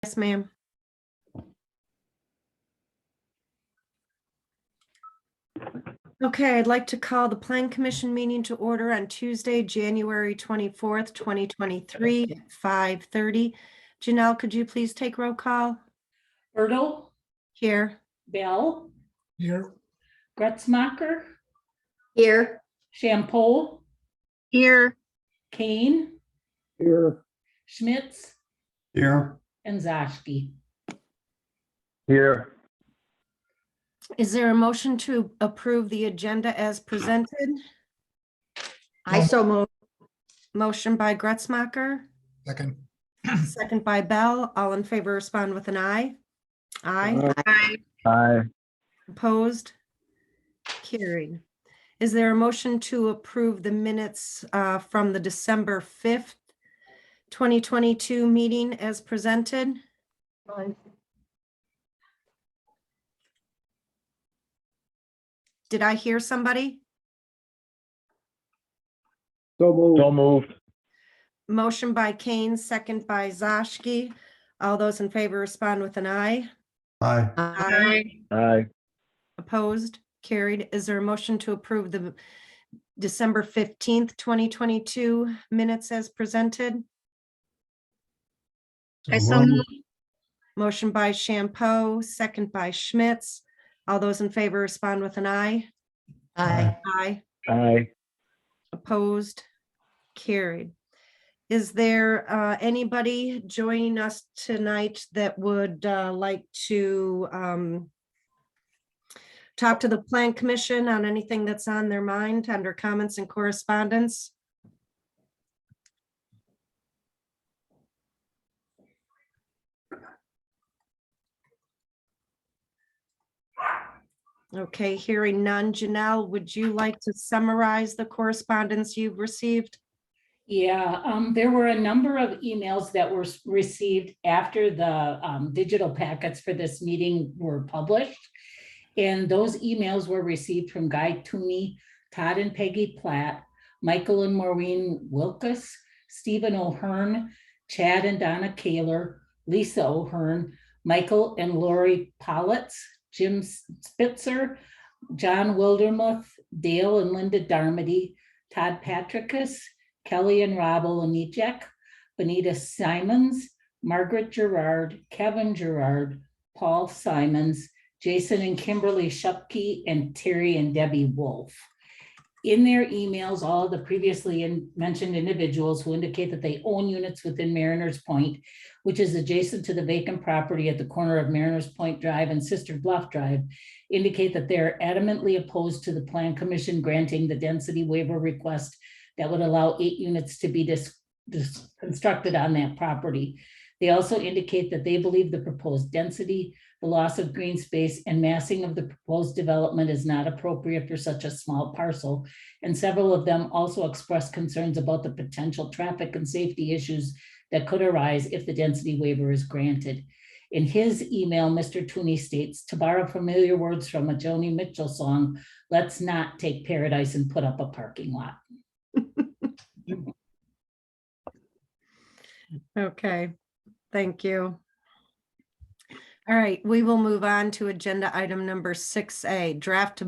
Yes, ma'am. Okay, I'd like to call the Plan Commission meeting to order on Tuesday, January 24th, 2023 at 5:30. Janelle, could you please take roll call? Ertl, Here. Bell, Here. Gretzmacher, Here. Shampoo, Here. Kane, Here. Schmitz, Here. and Zashki. Here. Is there a motion to approve the agenda as presented? I so move. Motion by Gretzmacher, Second. second by Bell. All in favor, respond with an aye. Aye. Aye. Opposed? Carried. Is there a motion to approve the minutes from the December 5th, 2022 meeting as presented? Did I hear somebody? So moved. Motion by Kane, second by Zashki. All those in favor respond with an aye. Aye. Aye. Aye. Opposed? Carried. Is there a motion to approve the December 15th, 2022 minutes as presented? I so move. Motion by Shampoo, second by Schmitz. All those in favor respond with an aye. Aye. Aye. Aye. Opposed? Carried. Is there anybody joining us tonight that would like to talk to the Plan Commission on anything that's on their mind under comments and correspondence? Okay, hearing none. Janelle, would you like to summarize the correspondence you've received? Yeah, there were a number of emails that were received after the digital packets for this meeting were published. And those emails were received from Guy Tooney, Todd and Peggy Platt, Michael and Maureen Wilkus, Stephen O'Hearn, Chad and Donna Kaler, Lisa O'Hearn, Michael and Lori Politz, Jim Spitzer, John Wildermuth, Dale and Linda Darmody, Todd Patricus, Kelly and Rob Olenijek, Benita Simons, Margaret Gerard, Kevin Gerard, Paul Simons, Jason and Kimberly Shupke, and Terry and Debbie Wolf. In their emails, all of the previously mentioned individuals who indicate that they own units within Mariners Point, which is adjacent to the vacant property at the corner of Mariners Point Drive and Sister Bluff Drive, indicate that they're adamantly opposed to the Plan Commission granting the density waiver request that would allow 8 units to be constructed on that property. They also indicate that they believe the proposed density, the loss of green space, and massing of the proposed development is not appropriate for such a small parcel. And several of them also expressed concerns about the potential traffic and safety issues that could arise if the density waiver is granted. In his email, Mr. Tooney states, to borrow familiar words from a Joni Mitchell song, let's not take paradise and put up a parking lot. Okay, thank you. All right, we will move on to agenda item number 6A, draft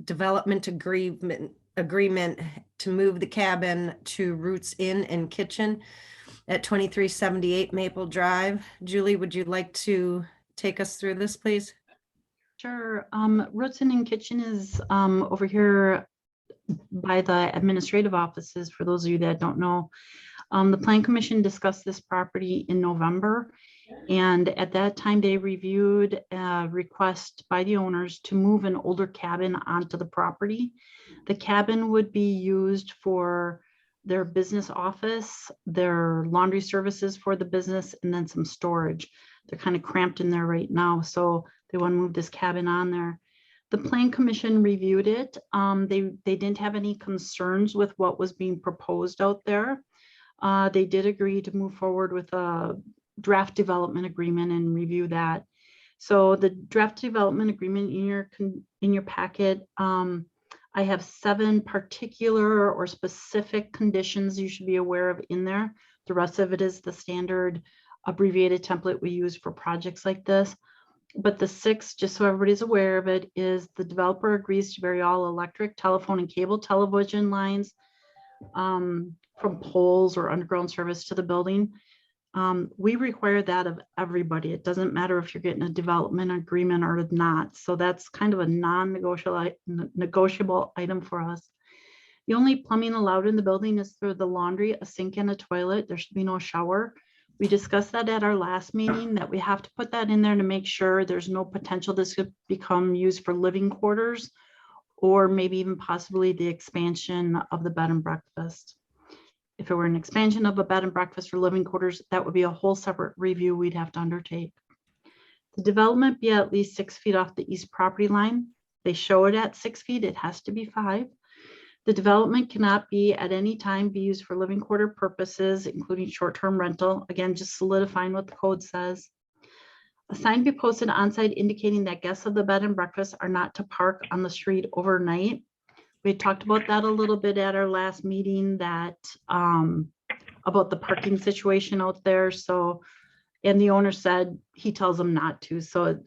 development agreement to move the cabin to Roots Inn and Kitchen at 2378 Maple Drive. Julie, would you like to take us through this, please? Sure. Roots Inn and Kitchen is over here by the administrative offices. For those of you that don't know, the Plan Commission discussed this property in November, and at that time they reviewed a request by the owners to move an older cabin onto the property. The cabin would be used for their business office, their laundry services for the business, and then some storage. They're kind of cramped in there right now, so they want to move this cabin on there. The Plan Commission reviewed it. They didn't have any concerns with what was being proposed out there. They did agree to move forward with a draft development agreement and review that. So the draft development agreement in your packet, I have 7 particular or specific conditions you should be aware of in there. The rest of it is the standard abbreviated template we use for projects like this. But the 6th, just so everybody's aware of it, is the developer agrees to bury all electric, telephone, and cable television lines from poles or underground service to the building. We require that of everybody. It doesn't matter if you're getting a development agreement or not. So that's kind of a non-negotiable item for us. The only plumbing allowed in the building is through the laundry, a sink, and a toilet. There should be no shower. We discussed that at our last meeting, that we have to put that in there to make sure there's no potential this could become used for living quarters, or maybe even possibly the expansion of the bed and breakfast. If it were an expansion of a bed and breakfast for living quarters, that would be a whole separate review we'd have to undertake. The development be at least 6 feet off the east property line. They show it at 6 feet, it has to be 5. The development cannot be at any time be used for living quarter purposes, including short-term rental. Again, just solidifying what the code says. A sign be posted on site indicating that guests of the bed and breakfast are not to park on the street overnight. We talked about that a little bit at our last meeting, that about the parking situation out there. So, and the owner said he tells them not to. So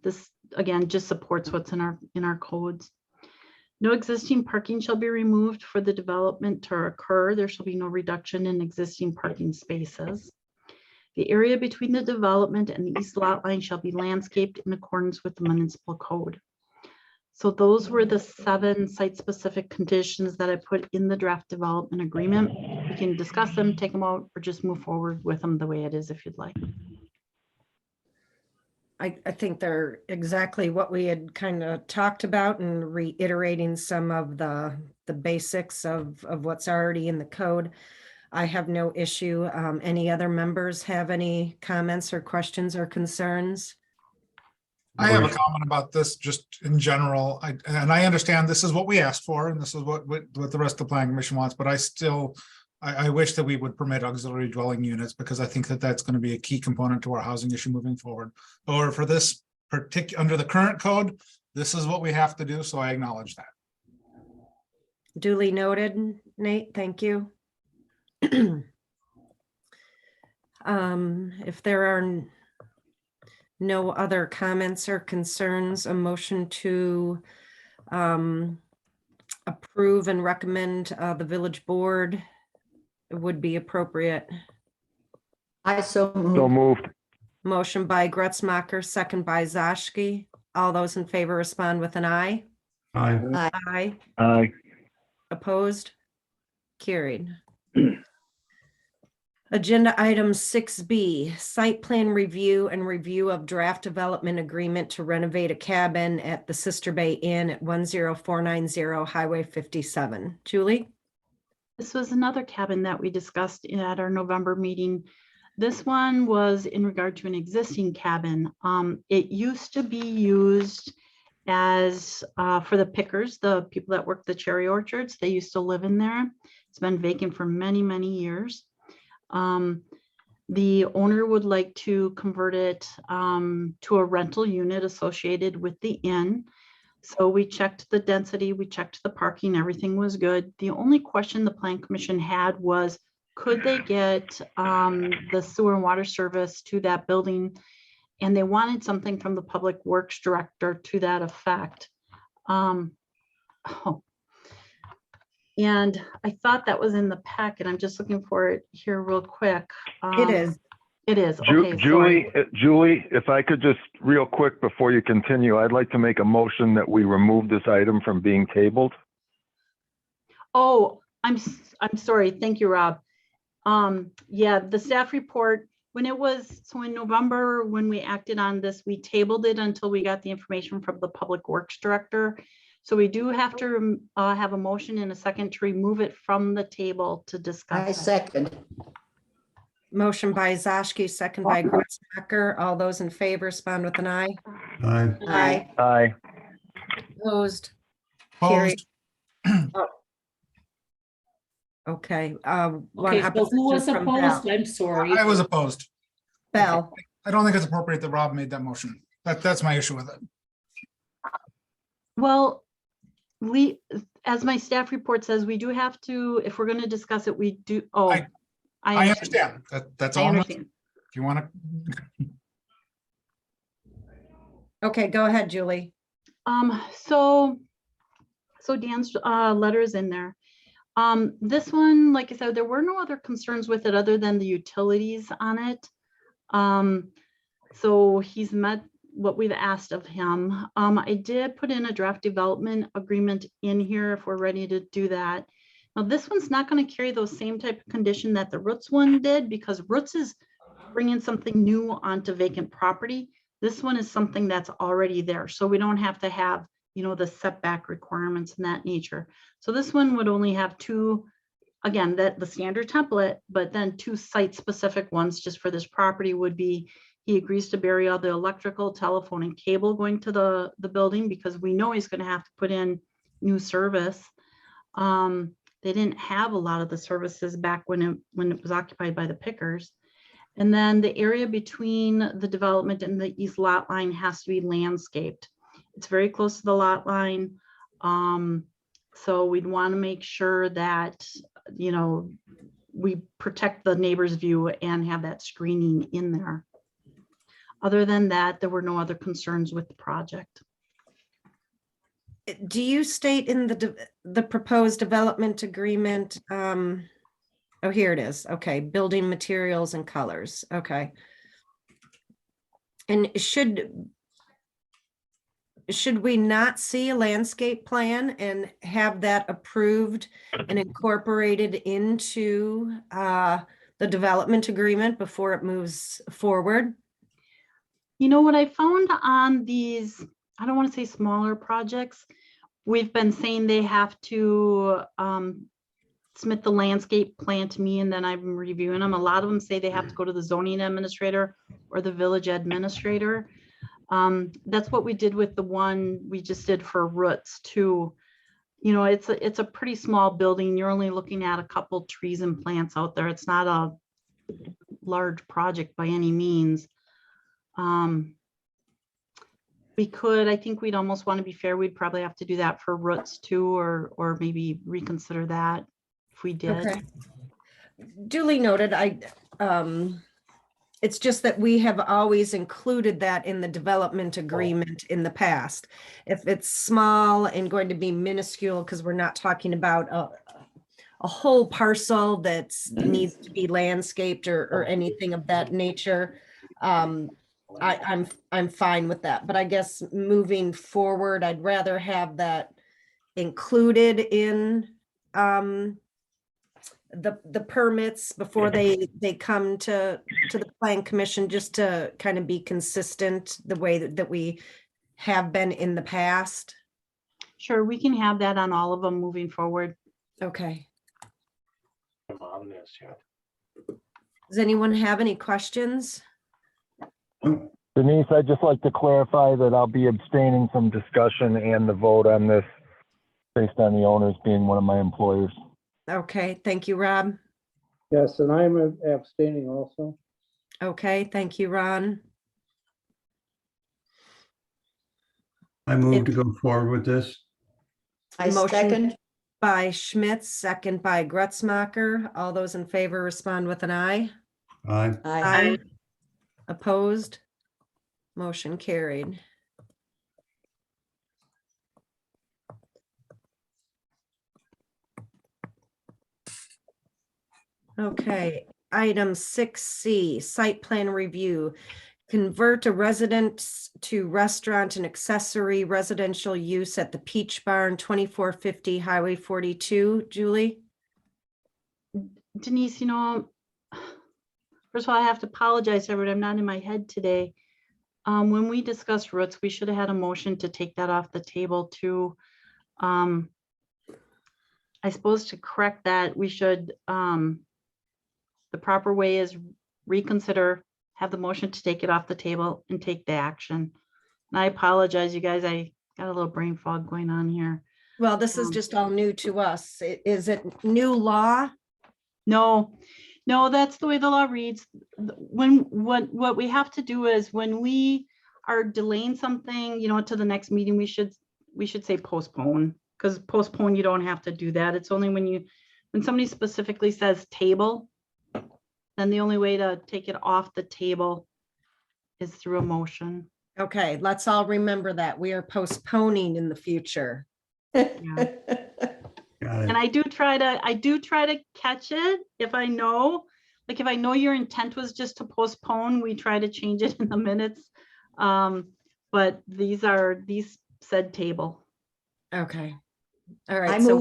this again just supports what's in our codes. No existing parking shall be removed for the development to occur. There shall be no reduction in existing parking spaces. The area between the development and the east lot line shall be landscaped in accordance with the municipal code. So those were the 7 site-specific conditions that I put in the draft development agreement. We can discuss them, take them out, or just move forward with them the way it is if you'd like. I think they're exactly what we had kind of talked about, and reiterating some of the basics of what's already in the code. I have no issue. Any other members have any comments or questions or concerns? I have a comment about this just in general. I understand this is what we asked for, and this is what the rest of the planning commission wants, but I wish that we would permit auxiliary dwelling units, because I think that that's going to be a key component to our housing issue moving forward. Or for this under the current code, this is what we have to do, so I acknowledge that. Duly noted, Nate, thank you. If there are no other comments or concerns, a motion to approve and recommend the village board would be appropriate. I so So moved. moved. Motion by Gretzmacher, second by Zashki. All those in favor respond with an aye. Aye. Aye. Aye. Aye. Opposed? Carried. Agenda item 6B, site plan review and review of draft development agreement to renovate a cabin at the Sister Bay Inn at 10490 Highway 57. Julie? This was another cabin that we discussed at our November meeting. This one was in regard to an existing cabin. It used to be used as for the pickers, the people that work the cherry orchards. They used to live in there. It's been vacant for many, many years. The owner would like to convert it to a rental unit associated with the inn. So we checked the density, we checked the parking, everything was good. The only question the Plan Commission had was, could they get the sewer and water service to that building? And they wanted something from the Public Works Director to that effect. And I thought that was in the packet. I'm just looking for it here real quick. It is. It is. Okay, Julie, sorry. Julie, if I could just real quick before you continue, I'd like to make a motion that we remove this item from being tabled. Oh, I'm sorry. Thank you, Rob. Yeah, the staff report, when it was, so in November, when we acted on this, we tabled it until we got the information from the Public Works Director. So we do have to have a motion and a second to remove it from the table to I discuss. second. Motion by Zashki, second by Gretzmacher. All those in favor respond with an aye. Aye. Aye. Opposed? Carried. Opposed? Okay. Okay, so who was opposed? I'm sorry. I was opposed. Bell. I don't think it's appropriate that Rob made that motion. That's my issue with it. Well, as my staff report says, we do have to, if we're going to discuss it, we do. Oh, I understand. That's I all. understand. you want to, Okay, go ahead, Julie. So Dan's letter is in there. This one, like I said, there were no other concerns with it other than the utilities on it. So he's met what we've asked of him. I did put in a draft development agreement in here if we're ready to do that. Now, this one's not going to carry those same type of condition that the Roots one did, because Roots is bringing something new onto vacant property. This one is something that's already there, so we don't have to have, you know, the setback requirements and that nature. So this one would only have two, again, that the standard template, but then two site-specific ones just for this property would be, he agrees to bury all the electrical, telephone, and cable going to the building, because we know he's going to have to put in new service. They didn't have a lot of the services back when it was occupied by the Pickers. And then the area between the development and the east lot line has to be landscaped. It's very close to the lot line. So we'd want to make sure that, you know, we protect the neighbor's view and have that screening in there. Other than that, there were no other concerns with the project. Do you state in the proposed development agreement, oh, here it is. Okay, building materials and colors. Okay. And should we not see a landscape plan and have that approved and incorporated into the development agreement before it moves forward? You know what I found on these, I don't want to say smaller projects, we've been saying they have to submit the landscape plan to me, and then I'm reviewing them. A lot of them say they have to go to the zoning administrator or the village administrator. That's what we did with the one we just did for Roots too. You know, it's a pretty small building. You're only looking at a couple trees and plants out there. It's not a large project by any means. We could, I think we'd almost want to be fair. We'd probably have to do that for Roots too, or maybe reconsider that if we did. Okay. Duly noted. It's just that we have always included that in the development agreement in the past. If it's small and going to be minuscule, because we're not talking about a whole parcel that needs to be landscaped or anything of that nature, I'm fine with that. But I guess moving forward, I'd rather have that included in the permits before they come to the plan commission, just to kind of be consistent the way that we have been in the past. Sure, we can have that on all of them moving forward. Okay. I'm on this yet. Does anyone have any questions? Denise, I'd just like to clarify that I'll be abstaining from discussion and the vote on this based on the owners being one of my employers. Okay, thank you, Rob. Yes, and I'm abstaining also. Okay, thank you, Ron. I move to go forward with this. I Motion. second. By Schmitz, second by Gretzmacher. All those in favor respond with an aye. Aye. Aye. Opposed? Motion carried. Okay, item 6C, site plan review. Convert a residence to restaurant and accessory residential use at the Peach Barn, 2450 Highway 42. Julie? Denise, you know, first of all, I have to apologize, everyone. I'm not in my head today. When we discussed Roots, we should have had a motion to take that off the table too. I suppose to correct that, we should, the proper way is reconsider, have the motion to take it off the table and take the action. And I apologize, you guys, I got a little brain fog going on here. Well, this is just all new to us. Is it new law? No, that's the way the law reads. What we have to do is when we are delaying something, you know, to the next meeting, we should say postpone, because postpone, you don't have to do that. It's only when somebody specifically says table, then the only way to take it off the table is through a motion. Okay, let's all remember that. We are postponing in the future. Got And it. I do try to catch it if I know, like if I know your intent was just to postpone, we try to change it in the minutes. But these said table. Okay. All I right, so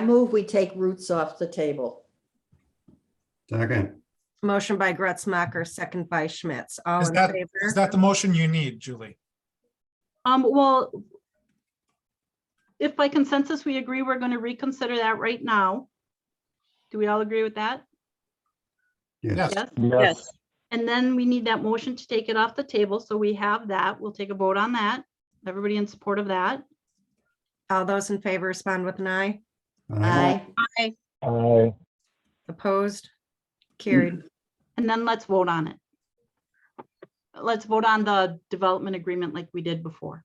move we take roots off the table. Second. motion by Gretzmacher, second by Schmitz. All Is in that, favor? is that the motion you need, Julie? Well, if by consensus we agree, we're going to reconsider that right now. Do we all agree with that? Yes. Yes. Yes. And then we need that motion to take it off the table. So we have that. We'll take a vote on that. Everybody in support of that? All those in favor respond with an eye. Aye. Aye. Opposed? Carried. And then let's vote on it. Let's vote on the development agreement like we did before.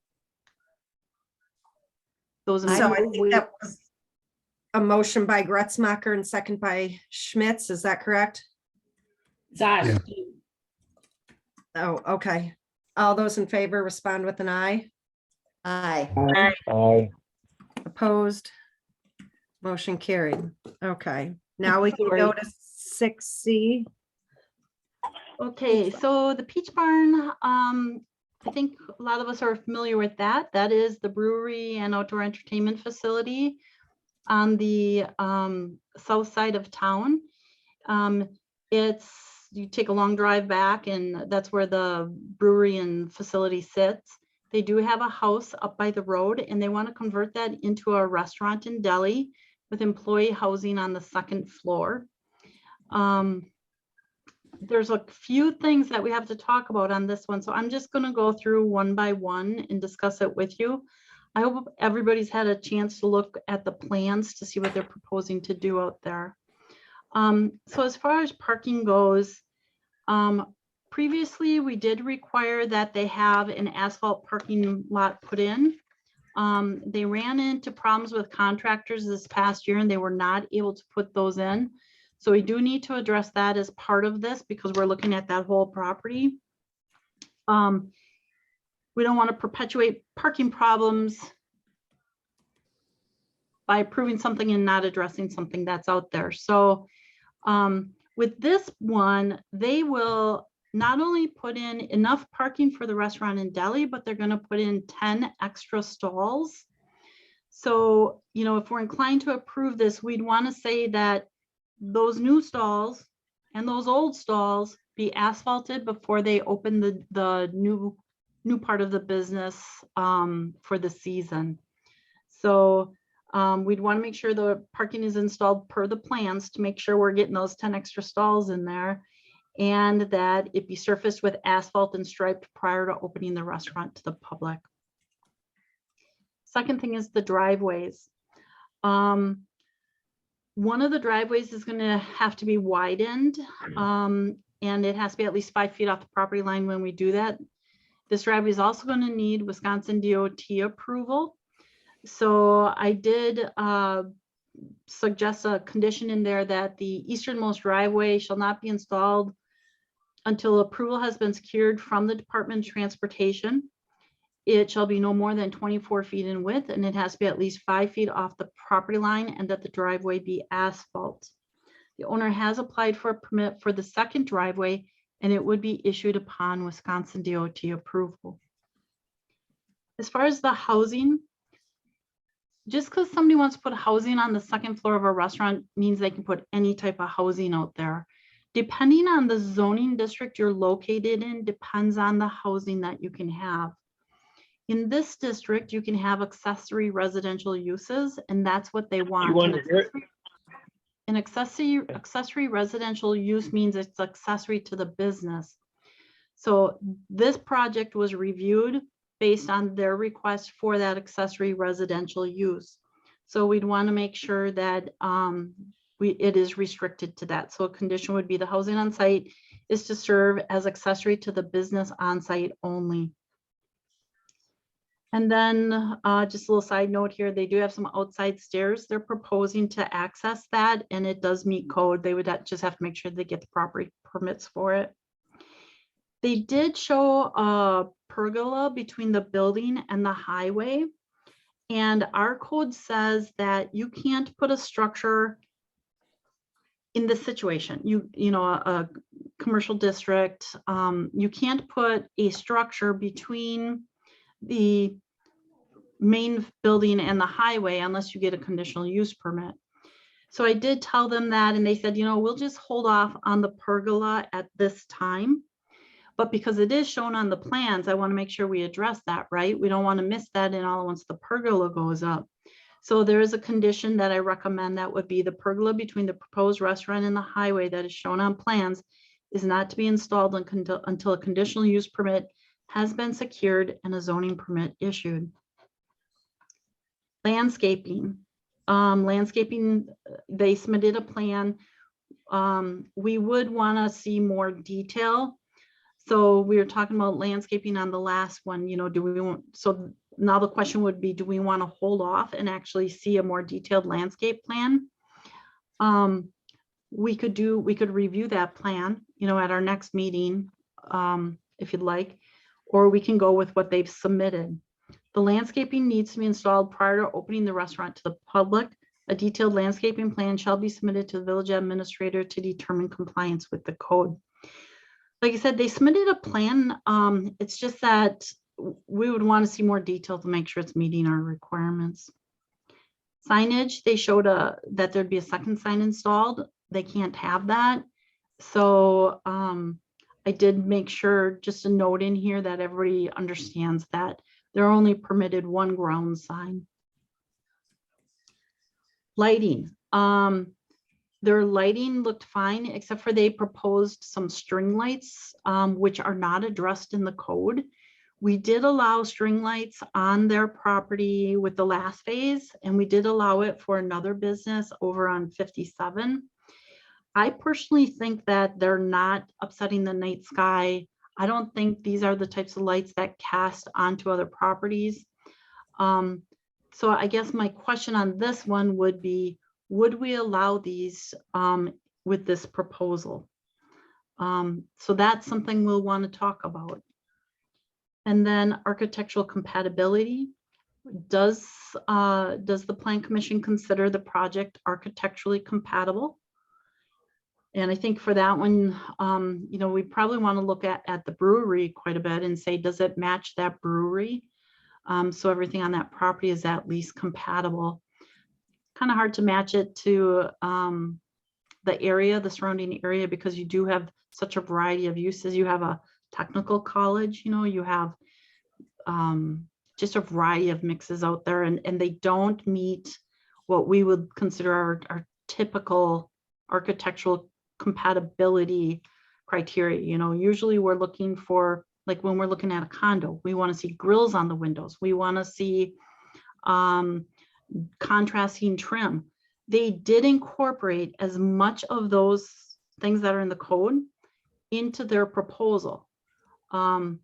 Those in So I favor? think that was a motion by Gretzmacher and second by Schmitz. Is that correct? Zosh, Yeah. Oh, okay. All those in favor respond with an eye. Aye. Aye. Opposed? Motion carried. Okay, now we can Sorry. go to 6C. Okay, so the Peach Barn, I think a lot of us are familiar with that. That is the brewery and outdoor entertainment facility on the south side of town. You take a long drive back and that's where the brewery and facility sits. They do have a house up by the road and they want to convert that into a restaurant and deli with employee housing on the second floor. There's a few things that we have to talk about on this one. So I'm just going to go through one by one and discuss it with you. I hope everybody's had a chance to look at the plans to see what they're proposing to do out there. So as far as parking goes, previously we did require that they have an asphalt parking lot put in. They ran into problems with contractors this past year and they were not able to put those in. So we do need to address that as part of this because we're looking at that whole property. We don't want to perpetuate parking problems by approving something and not addressing something that's out there. So with this one, they will not only put in enough parking for the restaurant and deli, but they're going to put in 10 extra stalls. So, you know, if we're inclined to approve this, we'd want to say that those new stalls and those old stalls be asphalted before they open the new part of the business for the season. So we'd want to make sure the parking is installed per the plans to make sure we're getting those 10 extra stalls in there and that it be surfaced with asphalt and striped prior to opening the restaurant to the public. Second thing is the driveways. One of the driveways is going to have to be widened and it has to be at least 5 feet off the property line when we do that. This driveway is also going to need Wisconsin DOT approval. So I did suggest a condition in there that the easternmost driveway shall not be installed until approval has been secured from the Department of Transportation. It shall be no more than 24 feet in width and it has to be at least 5 feet off the property line and that the driveway be asphalt. The owner has applied for a permit for the second driveway and it would be issued upon Wisconsin DOT approval. As far as the housing, just because somebody wants to put housing on the second floor of a restaurant means they can put any type of housing out there. Depending on the zoning district you're located in, depends on the housing that you can have. In this district, you can have accessory residential uses, and that's what they want. An accessory residential use means it's accessory to the business. So this project was reviewed based on their request for that accessory residential use. So we'd want to make sure that it is restricted to that. So a condition would be the housing on site is to serve as accessory to the business on site only. And then just a little side note here, they do have some outside stairs. They're proposing to access that and it does meet code. They would just have to make sure they get the proper permits for it. They did show a pergola between the building and the highway. And our code says that you can't put a structure in this situation. You know, a commercial district, you can't put a structure between the main building and the highway unless you get a conditional use permit. So I did tell them that and they said, you know, we'll just hold off on the pergola at this time. But because it is shown on the plans, I want to make sure we address that, right? We don't want to miss that and all once the pergola goes up. So there is a condition that I recommend that would be the pergola between the proposed restaurant and the highway that is shown on plans is not to be installed until a conditional use permit has been secured and a zoning permit issued. Landscaping. Landscaping, they submitted a plan. We would want to see more detail. So we were talking about landscaping on the last one, you know, do we want, so now the question would be, do we want to hold off and actually see a more detailed landscape plan? We could review that plan, you know, at our next meeting, if you'd like, or we can go with what they've submitted. The landscaping needs to be installed prior to opening the restaurant to the public. A detailed landscaping plan shall be submitted to the village administrator to determine compliance with the code. Like I said, they submitted a plan. It's just that we would want to see more detail to make sure it's meeting our requirements. Signage, they showed that there'd be a second sign installed. They can't have that. So I did make sure, just a note in here that everybody understands that they're only permitted one ground sign. Lighting. Their lighting looked fine, except for they proposed some string lights, which are not addressed in the code. We did allow string lights on their property with the last phase, and we did allow it for another business over on 57. I personally think that they're not upsetting the night sky. I don't think these are the types of lights that cast onto other properties. So I guess my question on this one would be, would we allow these with this proposal? So that's something we'll want to talk about. And then architectural compatibility. Does the Plan Commission consider the project architecturally compatible? And I think for that one, you know, we probably want to look at the brewery quite a bit and say, does it match that brewery? So everything on that property is at least compatible. Kind of hard to match it to the area, the surrounding area, because you do have such a variety of uses. You have a technical college, you know, you have just a variety of mixes out there, and they don't meet what we would consider our typical architectural compatibility criteria. You know, usually we're looking for, like when we're looking at a condo, we want to see grills on the windows. We want to see contrasting trim. They did incorporate as much of those things that are in the code into their proposal. And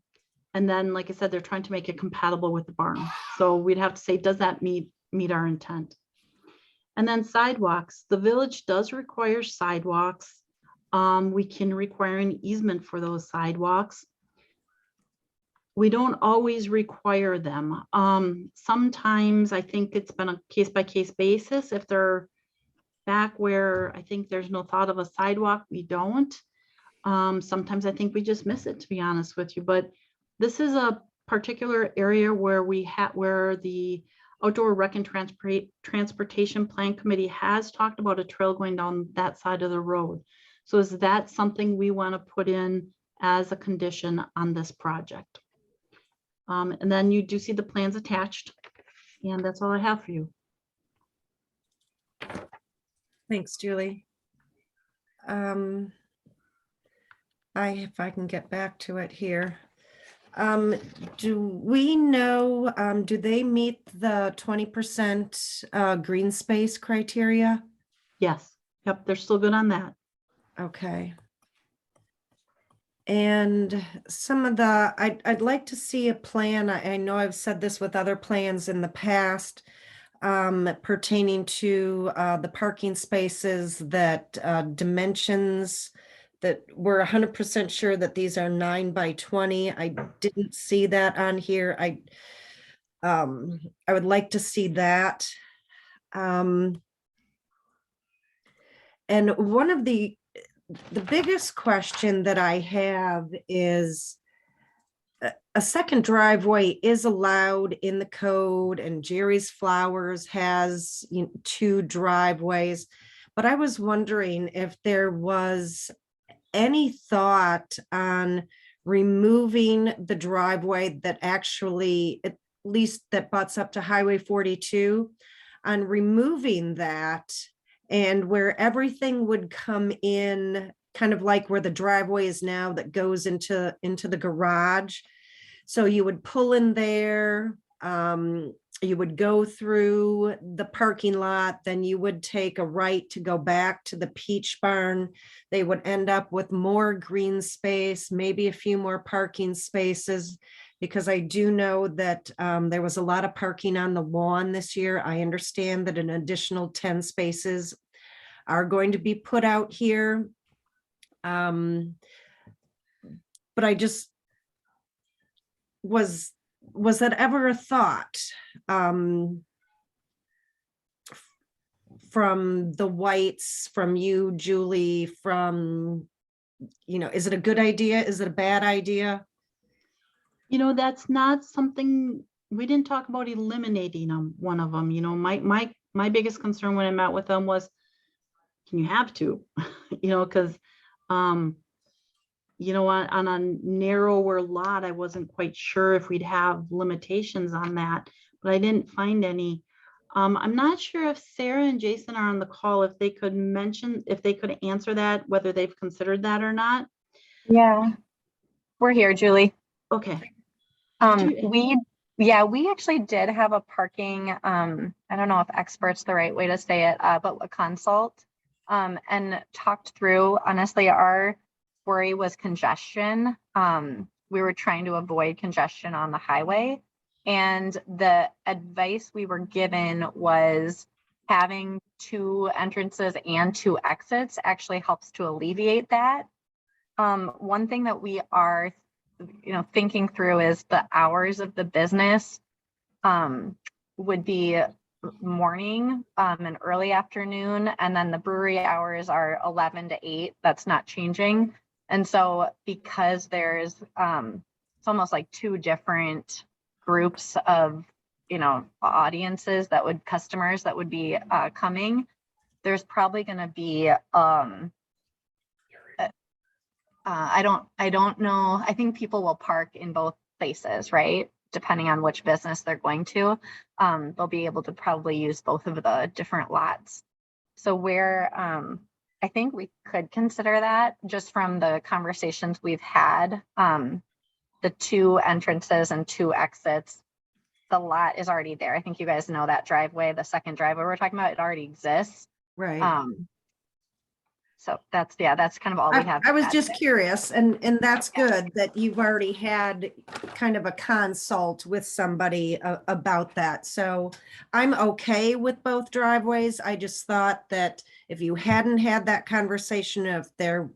then, like I said, they're trying to make it compatible with the barn. So we'd have to say, does that meet our intent? And then sidewalks. The village does require sidewalks. We can require an easement for those sidewalks. We don't always require them. Sometimes I think it's been a case-by-case basis. If they're back where I think there's no thought of a sidewalk, we don't. Sometimes I think we just miss it, to be honest with you. But this is a particular area where where the Outdoor Rec and Transportation Plan Committee has talked about a trail going down that side of the road. So is that something we want to put in as a condition on this project? And then you do see the plans attached, and that's all I have for you. Thanks, Julie. If I can get back to it here. Do we know, do they meet the 20% green space criteria? Yes, yep, they're still good on that. Okay. And some of the, I'd like to see a plan. I know I've said this with other plans in the past pertaining to the parking spaces that dimensions that we're 100% sure that these are 9 by 20. I didn't see that on here. I would like to see that. And one of the biggest question that I have is a second driveway is allowed in the code, and Jerry's Flowers has 2 driveways. But I was wondering if there was any thought on removing the driveway that actually, at least that butts up to Highway 42, on removing that, and where everything would come in, kind of like where the driveway is now that goes into the garage. So you would pull in there, you would go through the parking lot, then you would take a right to go back to the Peach Barn. They would end up with more green space, maybe a few more parking spaces, because I do know that there was a lot of parking on the lawn this year. I understand that an additional 10 spaces are going to be put out here. But I just, was that ever a thought from the Whites, from you, Julie, from, is it a good idea? Is it a bad idea? That's not something, we didn't talk about eliminating one of them. My biggest concern when I met with them was, can you have 2? Because on a narrower lot, I wasn't quite sure if we'd have limitations on that, but I didn't find any. I'm not sure if Sarah and Jason are on the call, if they could answer that, whether they've considered that or not. Yeah, we're here, Julie. Okay. We actually did have a parking, I don't know if expert's the right way to say it, but a consult, and talked through, honestly, our worry was congestion. We were trying to avoid congestion on the highway. And the advice we were given was having 2 entrances and 2 exits actually helps to alleviate that. One thing that we are, thinking through is the hours of the business would be morning and early afternoon. And then the brewery hours are 11 to 8. That's not changing. And so because there's, it's almost like 2 different groups of, audiences customers that would be coming, there's probably going to be, I don't know. I think people will park in both places, right? Depending on which business they're going to, they'll be able to probably use both of the different lots. So I think we could consider that just from the conversations we've had, the 2 entrances and 2 exits, the lot is already there. I think you guys know that driveway, the second driveway we're talking about, it already exists. Right. So that's kind of all we have. I was just curious, and that's good that you've already had kind of a consult with somebody about that. So I'm okay with both driveways. I just thought that if you hadn't had that conversation, if there,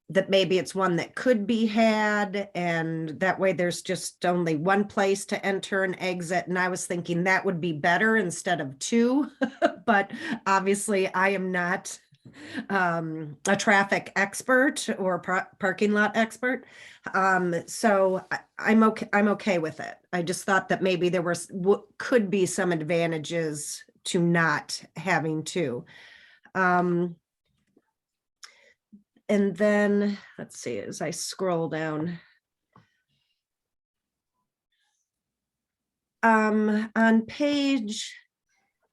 that maybe it's one that could be had, and that way there's just only one place to enter and exit. And I was thinking that would be better instead of 2, but obviously I am not a traffic expert or parking lot expert. So I'm okay with it. I just thought that maybe there could be some advantages to not having 2. And then, let's see, as I scroll down. On page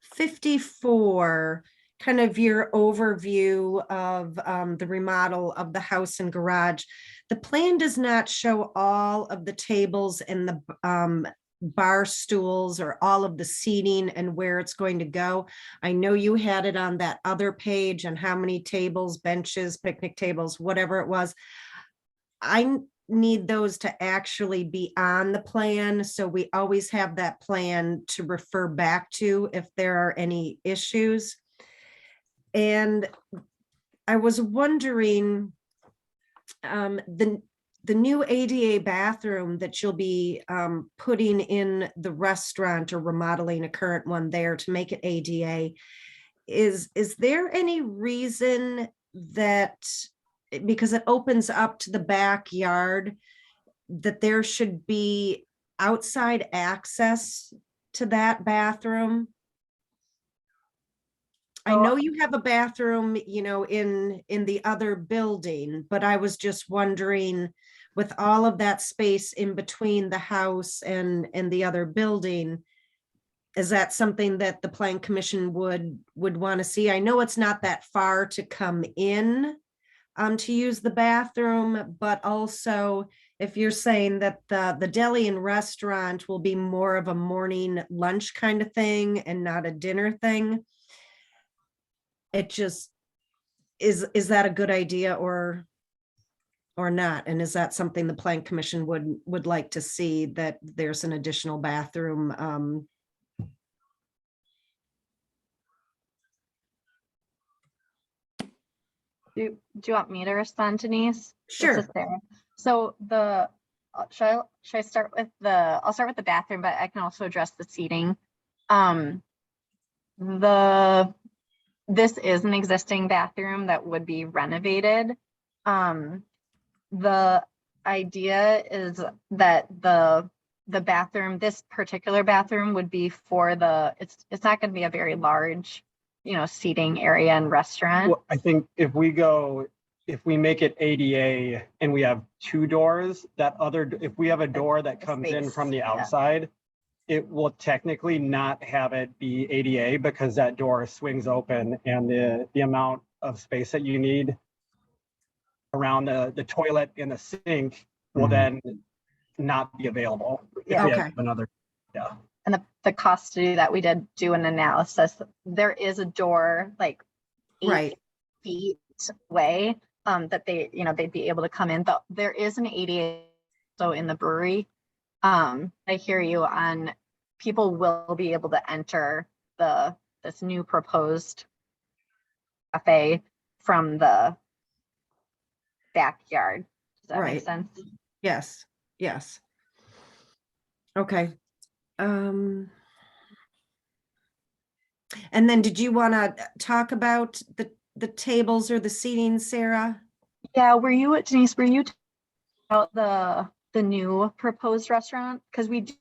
54, kind of your overview of the remodel of the house and garage. The plan does not show all of the tables and the bar stools or all of the seating and where it's going to go. I know you had it on that other page and how many tables, benches, picnic tables, whatever it was. I need those to actually be on the plan, so we always have that plan to refer back to if there are any issues. And I was wondering, the new ADA bathroom that you'll be putting in the restaurant or remodeling a current one there to make it ADA, is there any reason that, because it opens up to the backyard, that there should be outside access to that bathroom? I know you have a bathroom, you know, in the other building, but I was just wondering, with all of that space in between the house and the other building, is that something that the Plan Commission would want to see? I know it's not that far to come in to use the bathroom, but also if you're saying that the deli and restaurant will be more of a morning lunch kind of thing and not a dinner thing, it just, is that a good idea or not? And is that something the Plan Commission would like to see, that there's an additional bathroom? Do you want me to respond, Denise? This Sure. is Sarah. So should I start with I'll start with the bathroom, but I can also address the seating. This is an existing bathroom that would be renovated. The idea is that the bathroom, this particular bathroom, would be for it's not going to be a very large, seating area and restaurant. Well, I think if we make it ADA and we have two doors, if we have a door that comes in from the outside, it will technically not have it be ADA because that door swings open, and the amount of space that you need around the toilet and the sink will then not be available. Yeah. Okay. And the cost to do that, we did do an analysis. There is a door like 8 Right. feet away that they'd be able to come in, but there is an ADA so in the brewery. I hear you on, people will be able to enter this new proposed cafe from the backyard. Does that make Right. sense? Yes. Okay. And then did you want to talk about the tables or the seating, Sarah? Yeah, Denise, were you talking about the new proposed restaurant? Because we do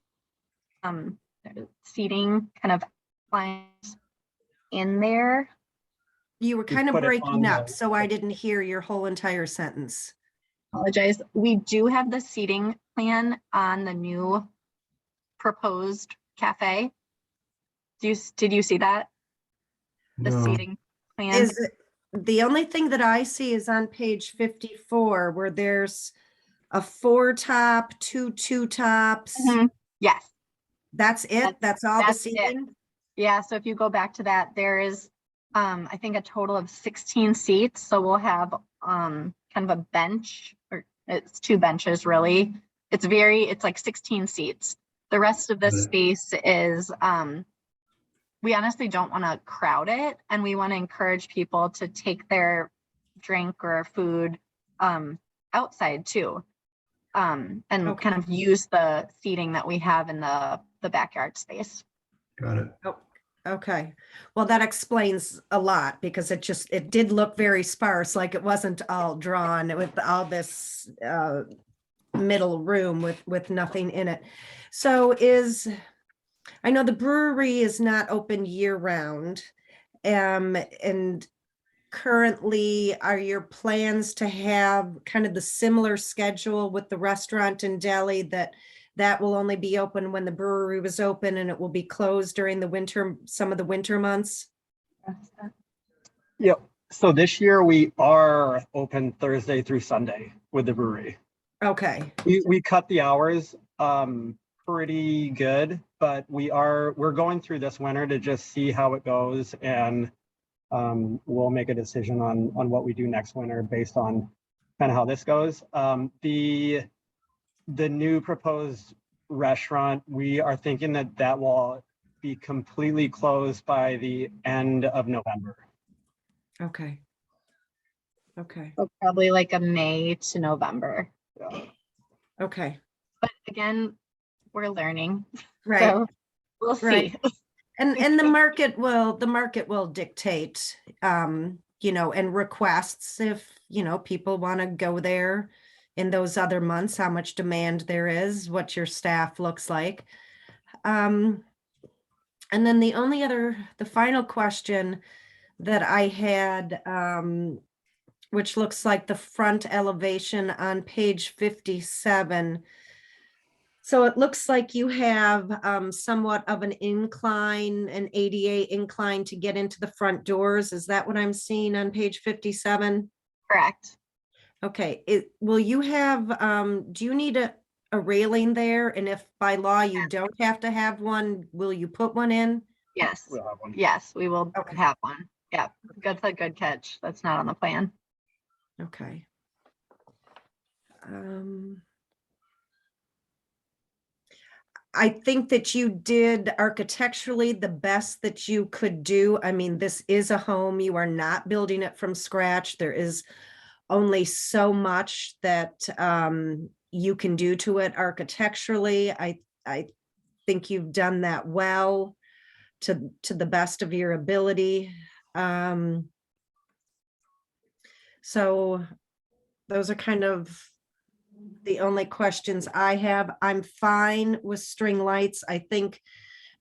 seating kind of lines in there. You were kind of put it breaking on up, the- so I didn't hear your whole entire sentence. Apologize. We do have the seating plan on the new proposed cafe. Did you see that? The No. seating plan? Is it, the only thing that I see is on page 54, where there's a 4-top, 2 tops. Mhm. Yes. That's it? That's all the That's it. seating? Yeah, so if you go back to that, there is, I think, a total of 16 seats. So we'll have kind of a bench, or it's 2 benches really. It's like 16 seats. The rest of the space is, we honestly don't want to crowd it, and we want to encourage people to take their drink or food outside too, and Okay. kind of use the seating that we have in the backyard space. Got it. Oh, okay. Well, that explains a lot, because it did look very sparse, like it wasn't all drawn with all this middle room with nothing in it. So I know the brewery is not open year round. And currently, are your plans to have kind of the similar schedule with the restaurant and deli, that will only be open when the brewery was open and it will be closed during some of the winter months? Yep. So this year we are open Thursday through Sunday with the brewery. Okay, We cut the hours pretty good, but we're going through this winter to just see how it goes, and we'll make a decision on what we do next winter based on kind of how this goes. The new proposed restaurant, we are thinking that will be completely closed by the end of November. Okay. Okay, So probably like a May to November. okay, But again, we're learning. right. So we'll see. Right. And the market will dictate, you know, and requests if, you know, people want to go there in those other months, how much demand there is, what your staff looks like. And then the final question that I had, which looks like the front elevation on page 57. So it looks like you have somewhat of an incline, an ADA incline to get into the front doors. Is that what I'm seeing on page 57? Correct. Okay, will you have, do you need a railing there? And if by law you don't have to have one, will you put one in? Yes. We'll have one. Yes, we will Okay. have one. Yeah, that's a good catch. That's not on the plan. Okay. I think that you did architecturally the best that you could do. I mean, this is a home. You are not building it from scratch. There is only so much that you can do to it architecturally. I think you've done that well to the best of your ability. So those are kind of the only questions I have. I'm fine with string lights. I think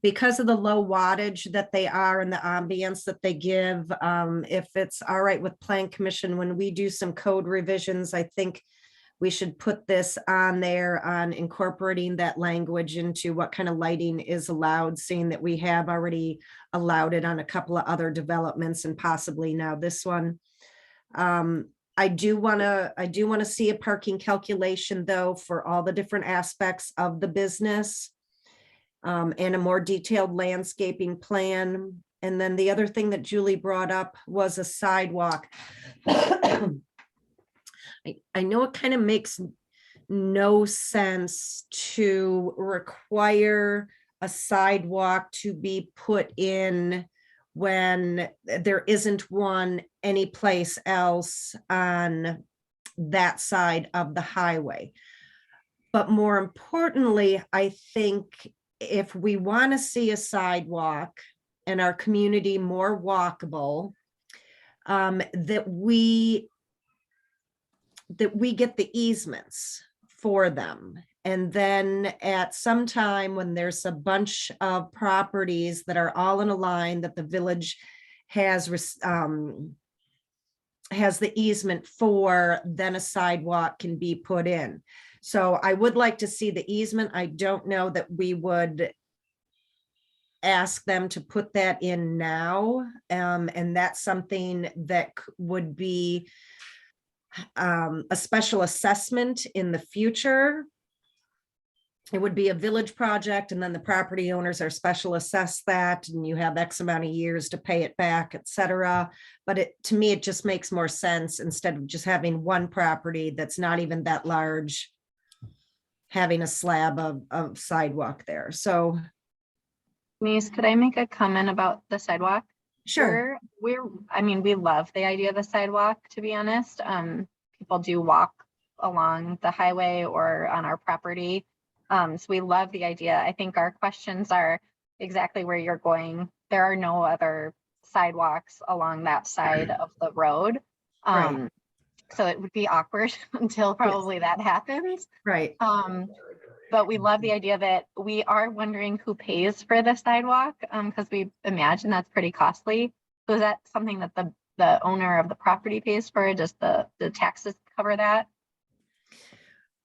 because of the low wattage that they are and the ambience that they give, if it's all right with Plan Commission, when we do some code revisions, I think we should put this on there on incorporating that language into what kind of lighting is allowed, seeing that we have already allowed it on a couple of other developments and possibly now this one. I do want to see a parking calculation though for all the different aspects of the business, and a more detailed landscaping plan. And then the other thing that Julie brought up was a sidewalk. I know it kind of makes no sense to require a sidewalk to be put in when there isn't one anyplace else on that side of the highway. But more importantly, I think if we want to see a sidewalk and our community more walkable, that we get the easements for them. And then at some time when there's a bunch of properties that are all in a line that the village has the easement for, then a sidewalk can be put in. So I would like to see the easement. I don't know that we would ask them to put that in now. And that's something that would be a special assessment in the future. It would be a village project, and then the property owners are special assessed that, and you have X amount of years to pay it back, etc. But to me, it just makes more sense instead of just having one property that's not even that large, having a slab of sidewalk there. So, Denise, could I make a comment about the sidewalk? sure. I mean, we love the idea of the sidewalk, to be honest. People do walk along the highway or on our property. So we love the idea. I think our questions are exactly where you're going. There are no other sidewalks along that side of the road. Right. So it would be awkward until probably that happens. Right. But we love the idea of it. We are wondering who pays for the sidewalk, because we imagine that's pretty costly. So is that something that the owner of the property pays for? Does the taxes cover that?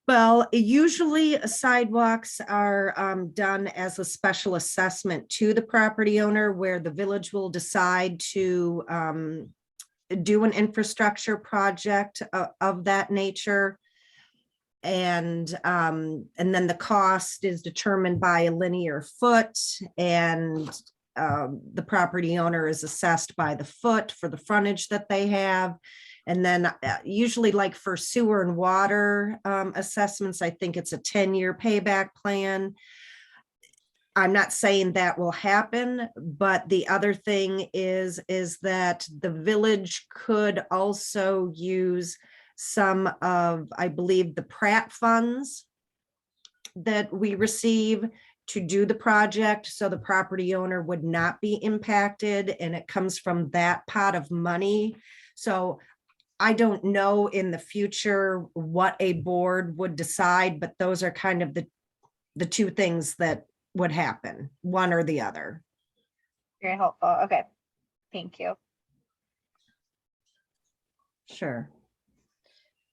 Well, usually sidewalks are done as a special assessment to the property owner, where the village will decide to do an infrastructure project of that nature. then the cost is determined by a linear foot, and the property owner is assessed by the foot for the frontage that they have. And then usually like for sewer and water assessments, I think it's a 10-year payback plan. I'm not saying that will happen, but the other thing is that the village could also use some of, I believe, the Pratt funds that we receive to do the project, so the property owner would not be impacted, and it comes from that pot of money. So I don't know in the future what a board would decide, but those are kind of the two things that would happen, one or the other. Very helpful. Okay. Thank you. Sure.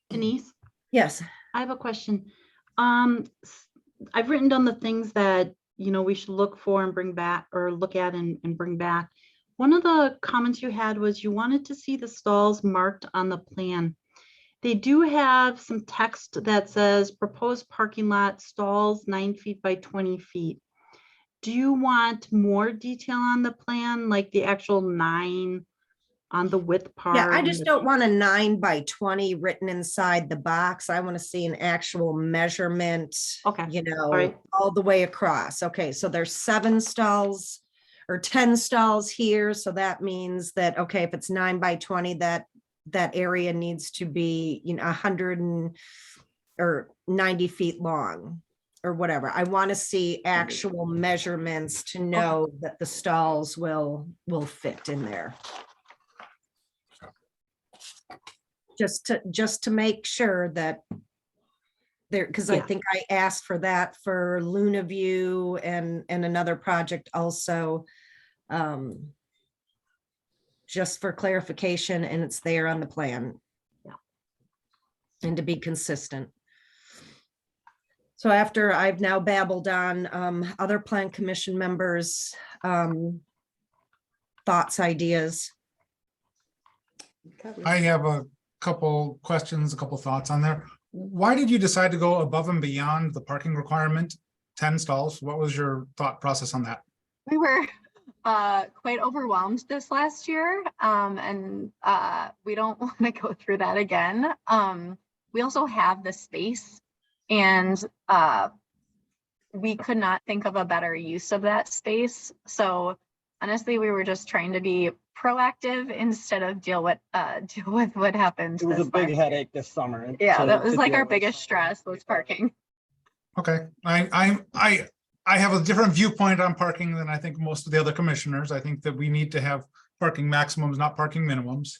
Denise, Yes. I have a question. I've written down the things that, we should look for and bring back, or look at and bring back. One of the comments you had was you wanted to see the stalls marked on the plan. They do have some text that says proposed parking lot stalls 9 feet by 20 feet. Do you want more detail on the plan, like the actual 9 on the width part? Yeah, I just don't want a 9 by 20 written inside the box. I want to see an actual measurement. Okay. All all the way across. Okay, so there's 7 stalls or 10 stalls here. So that means that, okay, if it's 9 by 20, that area needs to be, 100 or 90 feet long or whatever. I want to see actual measurements to know that the stalls will fit in there. Just to make sure that there, because I Yeah. think I asked for that for Luna View and another project also. Just for clarification, and it's there on the plan. Yeah. And to be consistent. So after I've now babbled on other plan commission members' thoughts, ideas. I have a couple questions, a couple thoughts on there. Why did you decide to go above and beyond the parking requirement, 10 stalls? What was your thought process on that? We were quite overwhelmed this last year, and we don't want to go through that again. We also have the space, and we could not think of a better use of that space. So honestly, we were just trying to be proactive instead of deal with what happened. It was a this big last headache this summer. Yeah, to- that was to like deal our with. biggest stress was parking. Okay, I have a different viewpoint on parking than I think most of the other commissioners. I think that we need to have parking maximums, not parking minimums.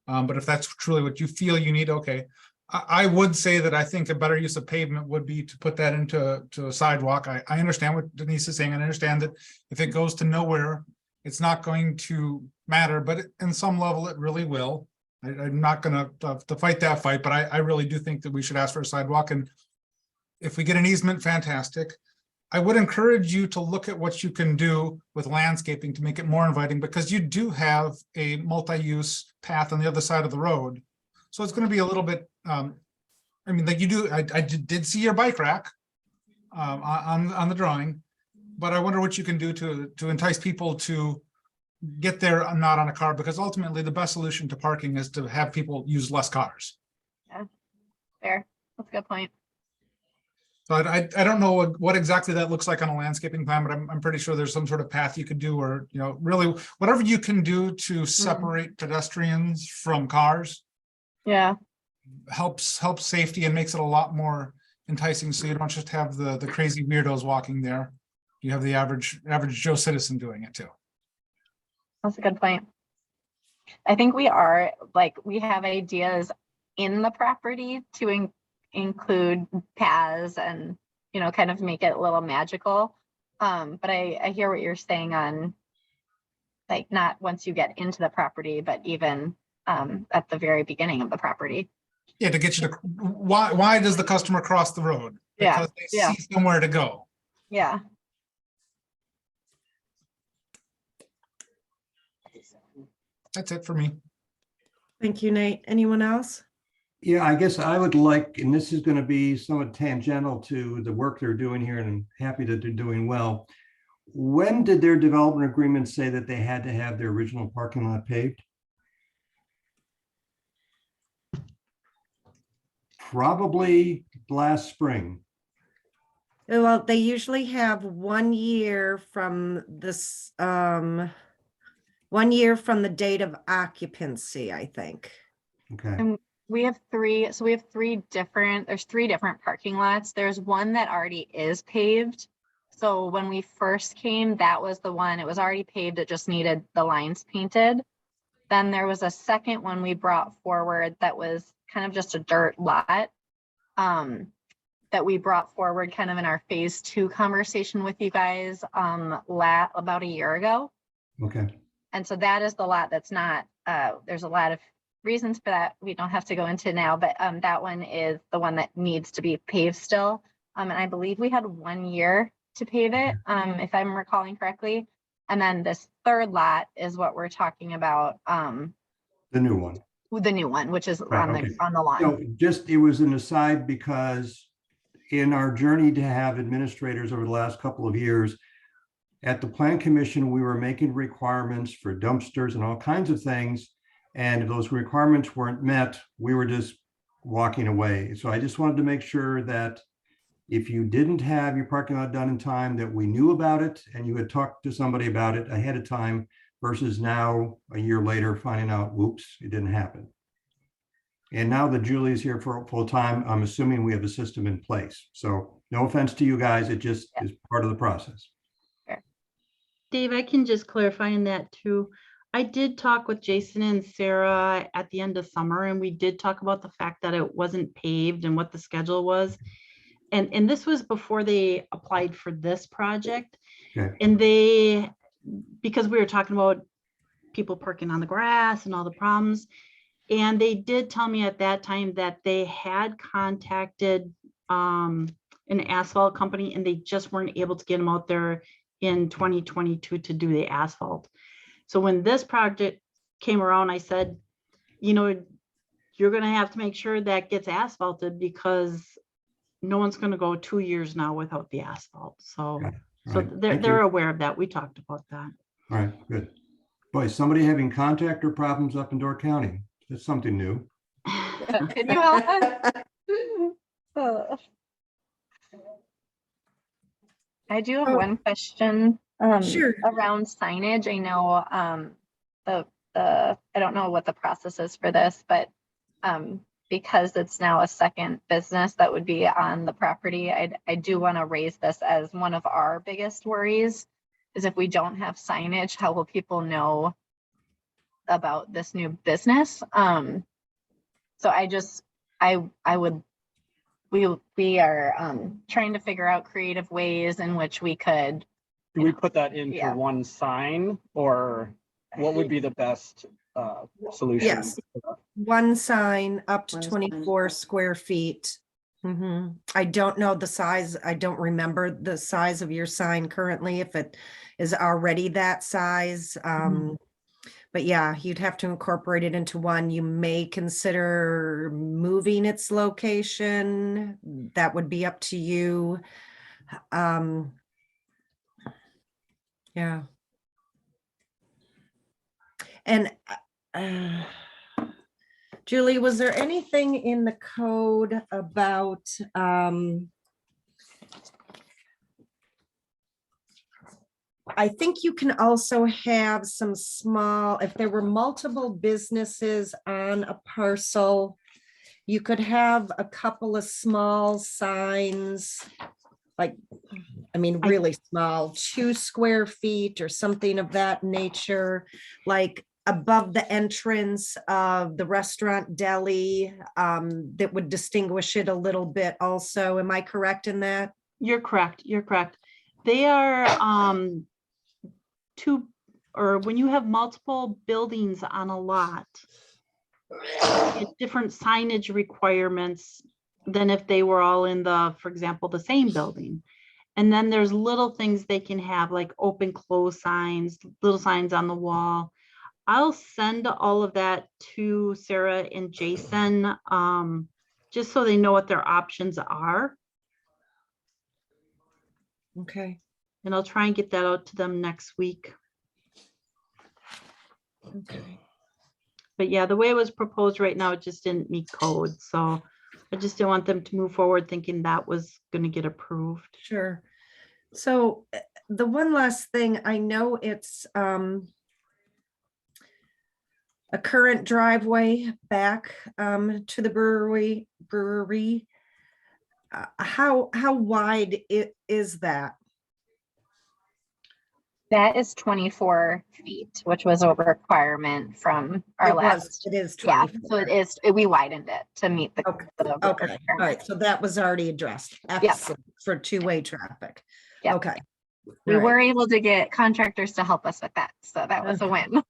But if that's truly what you feel you need, okay. I would say that I think a better use of pavement would be to put that into a sidewalk. I understand what Denise is saying. I understand that if it goes to nowhere, it's not going to matter, but in some level it really will. I'm not gonna to fight that fight, but I really do think that we should ask for a sidewalk. And if we get an easement, fantastic. I would encourage you to look at what you can do with landscaping to make it more inviting, because you do have a multi-use path on the other side of the road. So it's going to be a little bit, I mean, like you do, I did see your bike rack on the drawing, but I wonder what you can do to entice people to get there not on a car, because ultimately the best solution to parking is to have people use less cars. Fair. That's a good point. So I don't know what exactly that looks like on a landscaping plan, but I'm pretty sure there's some sort of path you could do, or, really whatever you can do to separate pedestrians from cars Yeah. helps safety and makes it a lot more enticing. So you don't just have the crazy weirdos walking there. You have the average Joe citizen doing it too. That's a good point. I think we have ideas in the property to include paths and, kind of make it a little magical. But I hear what you're saying on, like, not once you get into the property, but even at the very beginning of the property. Yeah, to get you to, why does the customer cross the road? Yeah, Because they yeah. see somewhere to go. Yeah. That's it for me. Thank you, Nate. Anyone else? Yeah, I guess I would like, and this is going to be somewhat tangential to the work they're doing here, and I'm happy that they're doing well. When did their development agreement say that they had to have their original parking lot paved? Probably last spring. Well, they usually have 1 year from this, 1 year from the date of occupancy, I think. Okay, We have three, so we have there's three different parking lots. There's one that already is paved. So when we first came, that was the one, it was already paved, it just needed the lines painted. Then there was a second one we brought forward that was kind of just a dirt lot. That we brought forward kind of in our phase 2 conversation with you guys, about a year ago. okay. And so that is the lot that's not, there's a lot of reasons for that we don't have to go into now, but that one is the one that needs to be paved still. And I believe we had 1 year to pave it, if I'm recalling correctly. And then this third lot is what we're talking about, The new one. the new one, which is Right, on okay. the lawn. No, just, it was an aside because in our journey to have administrators over the last couple of years, at the Plan Commission, we were making requirements for dumpsters and all kinds of things. And if those requirements weren't met, we were just walking away. So I just wanted to make sure that if you didn't have your parking lot done in time, that we knew about it and you had talked to somebody about it ahead of time versus now, a year later, finding out, whoops, it didn't happen. And now that Julie's here for full time, I'm assuming we have a system in place. So no offense to you guys, it just is part of the process. Dave, I can just clarify in that too. I did talk with Jason and Sarah at the end of summer, and we did talk about the fact that it wasn't paved and what the schedule was. And this was before they applied for this project. Okay. And because we were talking about people parking on the grass and all the problems. And they did tell me at that time that they had contacted an asphalt company and they just weren't able to get them out there in 2022 to do the asphalt. So when this project came around, I said, you're going to have to make sure that gets asphalted because no one's going to go 2 years now without the asphalt. So, Okay. All so right. they're Thank they're you. aware of that. We talked about that. All right, good. Boy, is somebody having contractor problems up in Door County. That's something new. Can you help us? I do have one question. Sure. Around signage. I know I don't know what the process is for this, but because it's now a second business that would be on the property, I do want to raise this as one of our biggest worries is if we don't have signage, how will people know about this new business? So we are trying to figure out creative ways in which we could. Do we put that into Yeah. one sign, or what would be the best solution? Yes. One sign up to One sign. 24 square feet. I don't know the size. I don't remember the size of your sign currently, if it is already that size. But yeah, you'd have to incorporate it into one. You may consider moving its location. That would be up to you. Yeah. And Julie, was there anything in the code about I think you can also have some small, if there were multiple businesses on a parcel, you could have a couple of small signs, like, I mean, really small, 2 square feet or something of that nature, like above the entrance of the restaurant deli, that would distinguish it a little bit also. Am I correct in that? You're correct. You're correct. They are when you have multiple buildings on a lot, it's different signage requirements than if they were all in for example, the same building. And then there's little things they can have like open, close signs, little signs on the wall. I'll send all of that to Sarah and Jason, just so they know what their options are. Okay. And I'll try and get that out to them next week. Okay. But yeah, the way it was proposed right now, it just didn't meet code. So I just didn't want them to move forward thinking that was going to get approved. Sure. So the one last thing, I know it's a current driveway back to the brewery. How wide is that? That is 24 feet, which was a requirement from our last. It is Yeah, 24. so it is, we widened it to meet the. Okay, the okay, all requirement. right, so that was already addressed. Excellent, for two-way traffic. Yeah. Okay. We all right, were able to get contractors to help us with that, so that was a win.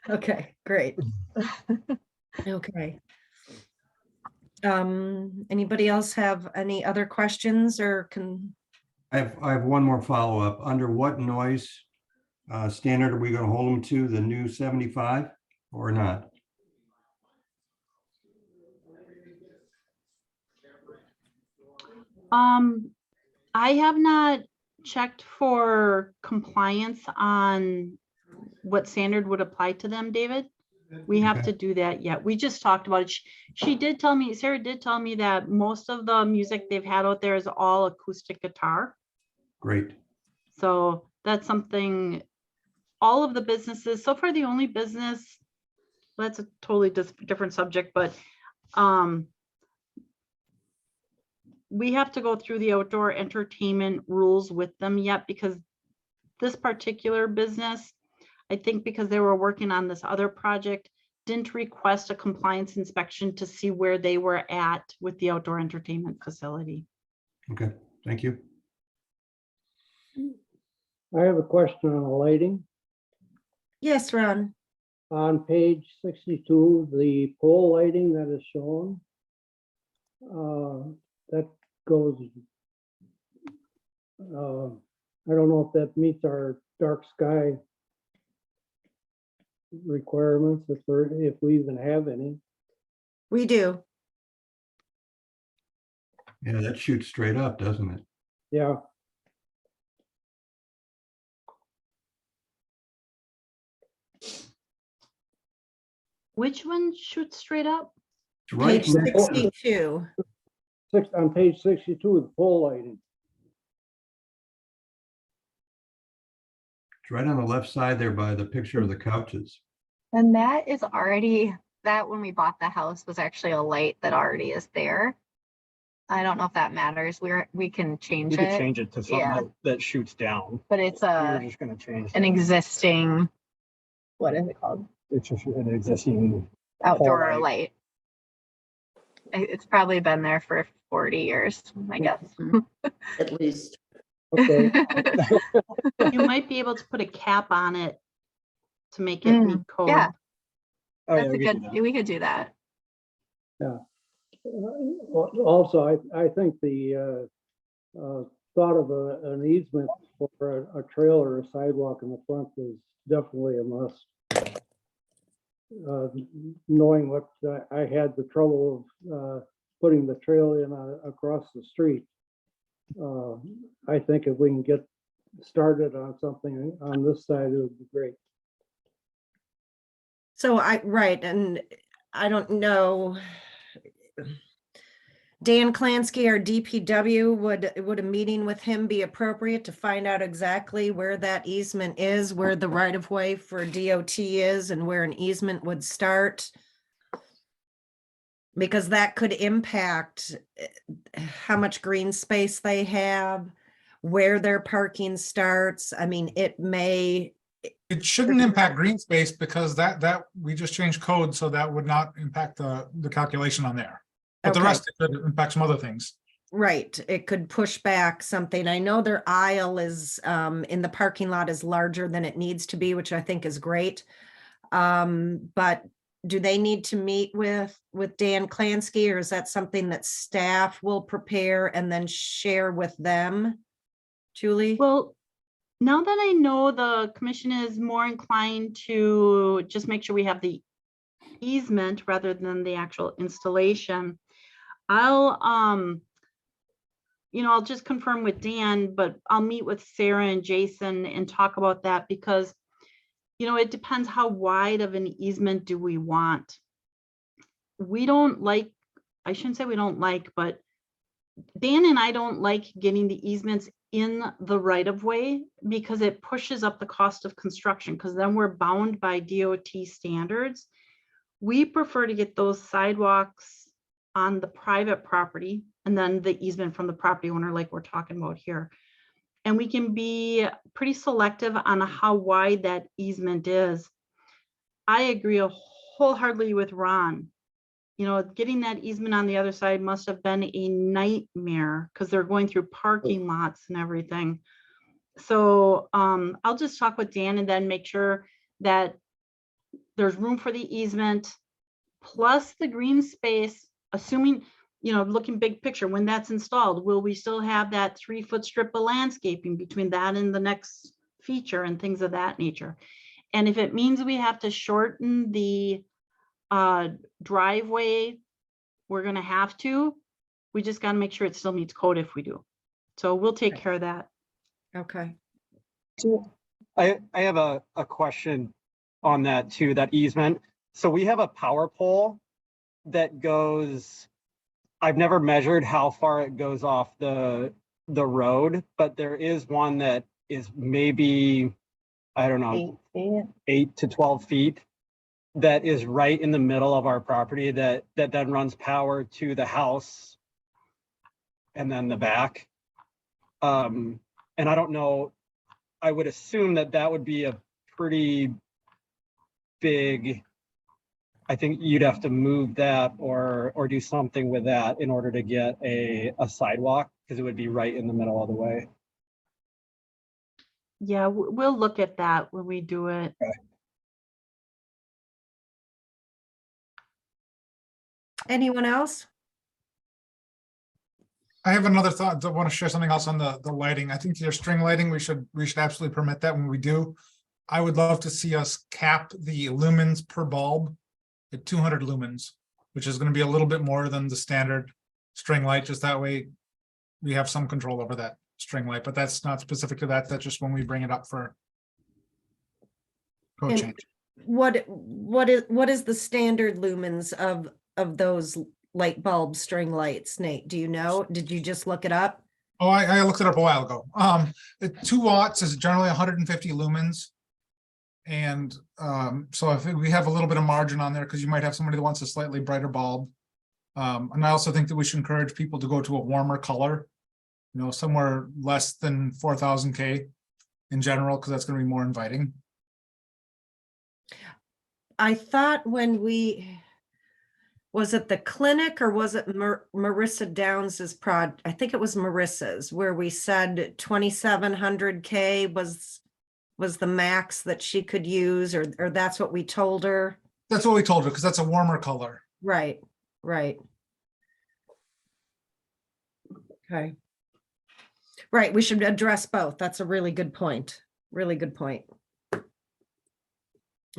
Okay, great. Okay. Anybody else have any other questions or can, I have one more follow-up. Under what noise standard are we going to hold them to, the new 75 or not? I have not checked for compliance on what standard would apply to them, David. We have Okay. to do that yet. We just talked about it. She did tell me, Sarah did tell me that most of the music they've had out there is all acoustic guitar. Great. So that's something, all of the businesses, so far the only business, that's a totally different subject, but we have to go through the outdoor entertainment rules with them yet, because this particular business, I think because they were working on this other project, didn't request a compliance inspection to see where they were at with the outdoor entertainment facility. Okay, thank you. I have a question on the lighting. yes, Ron? On page 62, the pole lighting that is shown, that goes, I don't know if that meets our dark sky requirements, if we even have any. We do. Yeah, that shoots straight up, doesn't it? Yeah, Which one shoots straight up? It's right, Page 62. on page 62, the pole lighting. it's right on the left side there by the picture of the couches. And that is already, that when we bought the house was actually a light that already is there. I don't know if that matters. We can change We could it, change it to something Yeah. that shoots down. but it's We were a, just gonna change. an that. existing, what is it called? It's just an existing. Outdoor light. light. It's probably been there for 40 years, I guess. At least. Okay, You might be able to put a cap on it to make it meet code. yeah. Oh, yeah, That's a we could good, do that. we could do that. also, I think the thought of an easement for a trail or a sidewalk in the front is definitely a must. Knowing what I had the trouble of putting the trail in across the street. I think if we can get started on something on this side, it would be great. So right, and I don't know. Dan Klansky, our DPW, would a meeting with him be appropriate to find out exactly where that easement is, where the right of way for DOT is and where an easement would start? Because that could impact how much green space they have, where their parking starts. I mean, it may, It shouldn't impact green space because that we just changed code, so that would not impact the calculation on there. But the Okay. rest, it could impact some other things. right, it could push back something. I know their aisle is in the parking lot is larger than it needs to be, which I think is great. But do they need to meet with Dan Klansky, or is that something that staff will prepare and then share with them? Julie? Well, Now that I know the commission is more inclined to just make sure we have the easement rather than the actual installation, I'll, I'll just confirm with Dan, but I'll meet with Sarah and Jason and talk about that because, it depends how wide of an easement do we want. We don't like, I shouldn't say we don't like, but Dan and I don't like getting the easements in the right of way because it pushes up the cost of construction because then we're bound by DOT standards. We prefer to get those sidewalks on the private property and then the easement from the property owner like we're talking about here. And we can be pretty selective on how wide that easement is. I agree wholeheartedly with Ron. Getting that easement on the other side must have been a nightmare because they're going through parking lots and everything. So I'll just talk with Dan and then make sure that there's room for the easement plus the green space, assuming, looking big picture, when that's installed, will we still have that 3-foot strip of landscaping between that and the next feature and things of that nature? And if it means we have to shorten the driveway, we're going to have to. We just got to make sure it still meets code if we do. So we'll take care of that. Okay. I have a question on that too, that easement. So we have a power pole that goes, I've never measured how far it goes off the road, but there is one that is maybe, I don't know, 8 to 12 feet that is right in the middle of our property that then runs power to the house and then the back. And I don't know, I would assume that would be a pretty big, I think you'd have to move that or do something with that in order to get a sidewalk because it would be right in the middle of the way. Yeah, we'll look at that when we do it. Okay. Anyone else? I have another thought. I want to share something else on the lighting. I think your string lighting, we should absolutely permit that when we do. I would love to see us cap the lumens per bulb at 200 lumens, which is going to be a little bit more than the standard string light. Just that way we have some control over that string light, but that's not specific to that. That's just when we bring it up for code And change. what is the standard lumens of those light bulb string lights, Nate? Do you know? Did you just look it up? Oh, I looked it up a while ago. 2 watts is generally 150 lumens. And so I think we have a little bit of margin on there because you might have somebody that wants a slightly brighter bulb. And I also think that we should encourage people to go to a warmer color, somewhere less than 4000 K in general, because that's going to be more inviting. I thought was it the clinic or was it Marissa Downs's I think it was Marissa's where we said 2700 K was the max that she could use, or that's what we told her. That's what we told her because that's a warmer color. Right. Okay. Right, we should address both. That's a really good point. Really good point.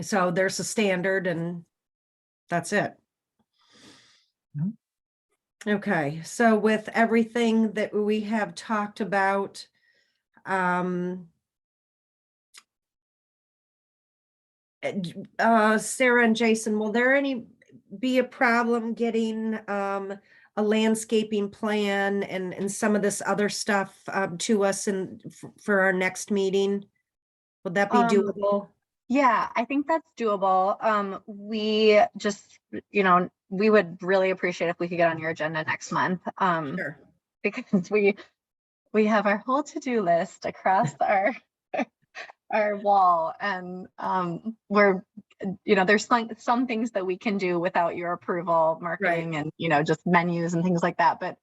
So there's a standard and that's it. Mhm. Okay, so with everything that we have talked about, Sarah and Jason, will there be a problem getting a landscaping plan and some of this other stuff to us for our next meeting? Would that be doable? Yeah, I think that's doable. We just, we would really appreciate if we could get on your agenda next month. Sure. Because we have our whole to-do list across our wall, and we're, there's some things that we can do without your approval, marketing, and just menus and things like that, but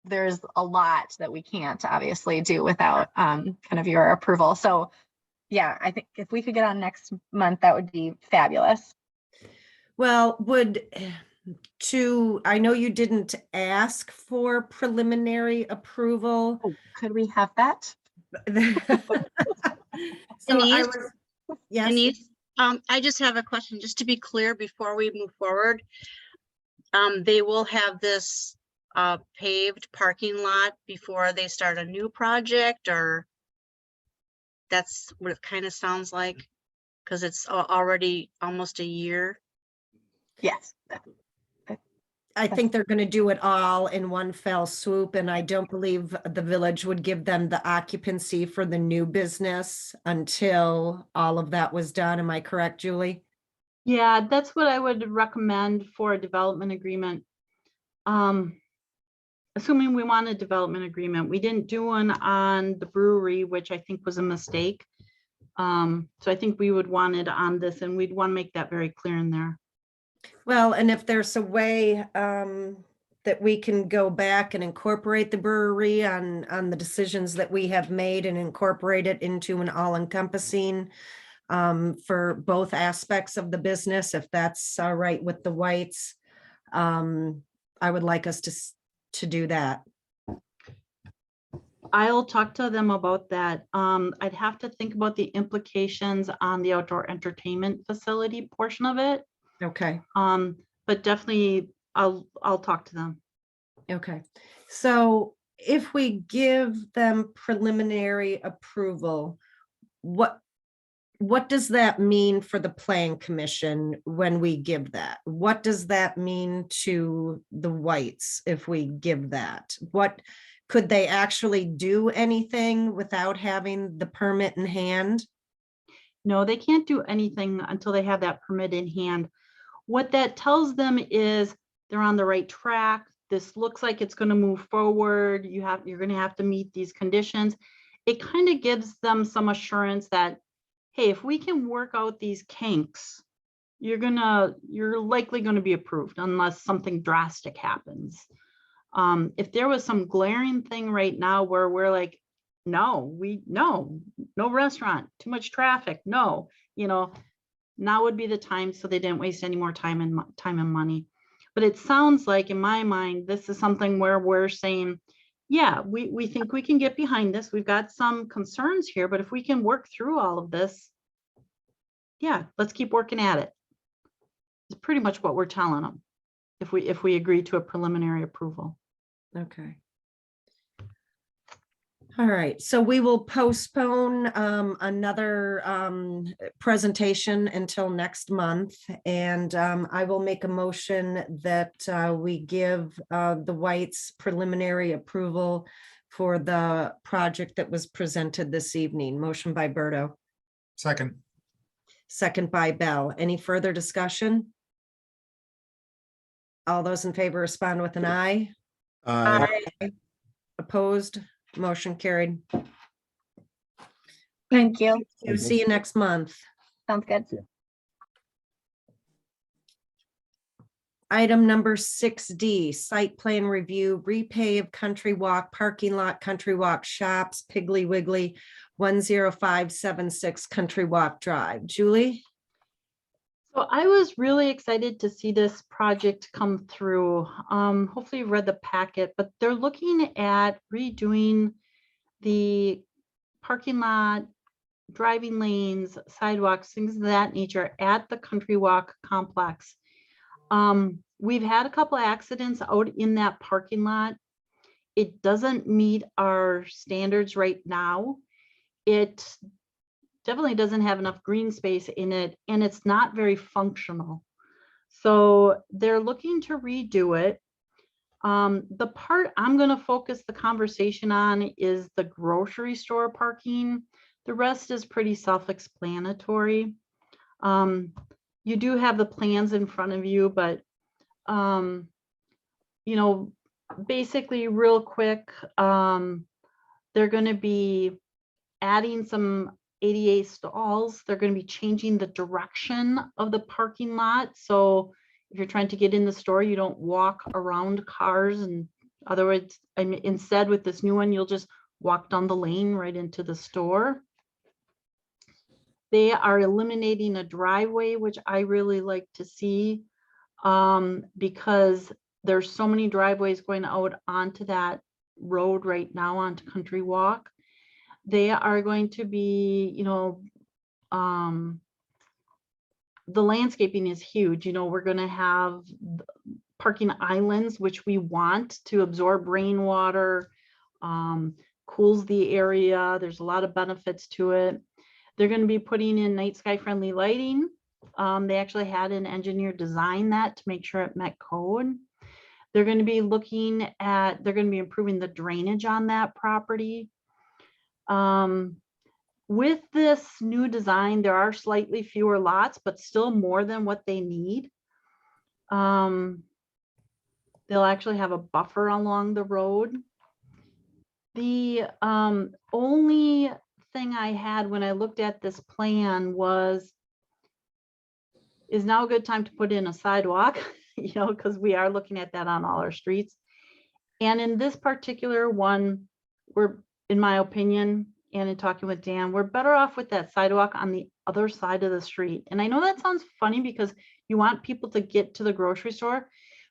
there's a lot that we can't obviously do without kind of your approval. So yeah, I think if we could get on next month, that would be fabulous. Well, I know you didn't ask for preliminary approval. Oh, could we have that? So I Denise? was, yes, Denise, I just have a question, just to be clear before we move forward. They will have this paved parking lot before they start a new project, or that's what it kind of sounds like? Because it's already almost a year. Yes. I think they're going to do it all in one fell swoop, and I don't believe the village would give them the occupancy for the new business until all of that was done. Am I correct, Julie? Yeah, that's what I would recommend for a development agreement. Assuming we want a development agreement, we didn't do one on the brewery, which I think was a mistake. So I think we would want it on this, and we'd want to make that very clear in there. Well, and if there's a way that we can go back and incorporate the brewery on the decisions that we have made and incorporate it into an all-encompassing for both aspects of the business, if that's all right with the Whites, I would like us to do that. I'll talk to them about that. I'd have to think about the implications on the outdoor entertainment facility portion of it. Okay. But definitely I'll talk to them. Okay, so if we give them preliminary approval, what does that mean for the plan commission when we give that? What does that mean to the Whites if we give that? What could they actually do anything without having the permit in hand? No, they can't do anything until they have that permit in hand. What that tells them is they're on the right track. This looks like it's going to move forward. You're going to have to meet these conditions. It kind of gives them some assurance that, hey, if we can work out these kinks, you're likely going to be approved unless something drastic happens. If there was some glaring thing right now where we're like, no restaurant, too much traffic, no, now would be the time, so they didn't waste any more time and money. But it sounds like, in my mind, this is something where we're saying, yeah, we think we can get behind this. We've got some concerns here, but if we can work through all of this, yeah, let's keep working at it. It's pretty much what we're telling them if we agree to a preliminary approval. Okay. All right, so we will postpone another presentation until next month, and I will make a motion that we give the Whites preliminary approval for the project that was presented this evening. Motion by Berto. Second. Second by Bell. Any further discussion? All those in favor respond with an aye. Aye. Opposed? Motion carried. Thank you. See you next month. Sounds good. Item number 6D, site plan review, repave Country Walk parking lot, Country Walk shops, Piggly Wiggly, 10576 Country Walk Drive. Julie? So I was really excited to see this project come through. Hopefully you read the packet, but they're looking at redoing the parking lot, driving lanes, sidewalks, things of that nature at the Country Walk complex. We've had a couple of accidents out in that parking lot. It doesn't meet our standards right now. It definitely doesn't have enough green space in it, and it's not very functional. So they're looking to redo it. The part I'm going to focus the conversation on is the grocery store parking. The rest is pretty self-explanatory. You do have the plans in front of you, but basically real quick, they're going to be adding some ADA stalls. They're going to be changing the direction of the parking lot. So if you're trying to get in the store, you don't walk around cars. And otherwise, instead with this new one, you'll just walk down the lane right into the store. They are eliminating a driveway, which I really like to see, because there's so many driveways going out onto that road right now onto Country Walk. they are going to be, you know, the landscaping is huge. You know, we're going to have parking islands, which we want to absorb rainwater, cools the area. There's a lot of benefits to it. They're going to be putting in night sky friendly lighting. They actually had an engineer design that to make sure it met code. They're going to be looking at, they're going to be improving the drainage on that property. With this new design, there are slightly fewer lots, but still more than what they need. They'll actually have a buffer along the road. The only thing I had when I looked at this plan was, is now a good time to put in a sidewalk, you know, because we are looking at that on all our streets. And in this particular one, we're, in my opinion, and in talking with Dan, we're better off with that sidewalk on the other side of the street. And I know that sounds funny because you want people to get to the grocery store,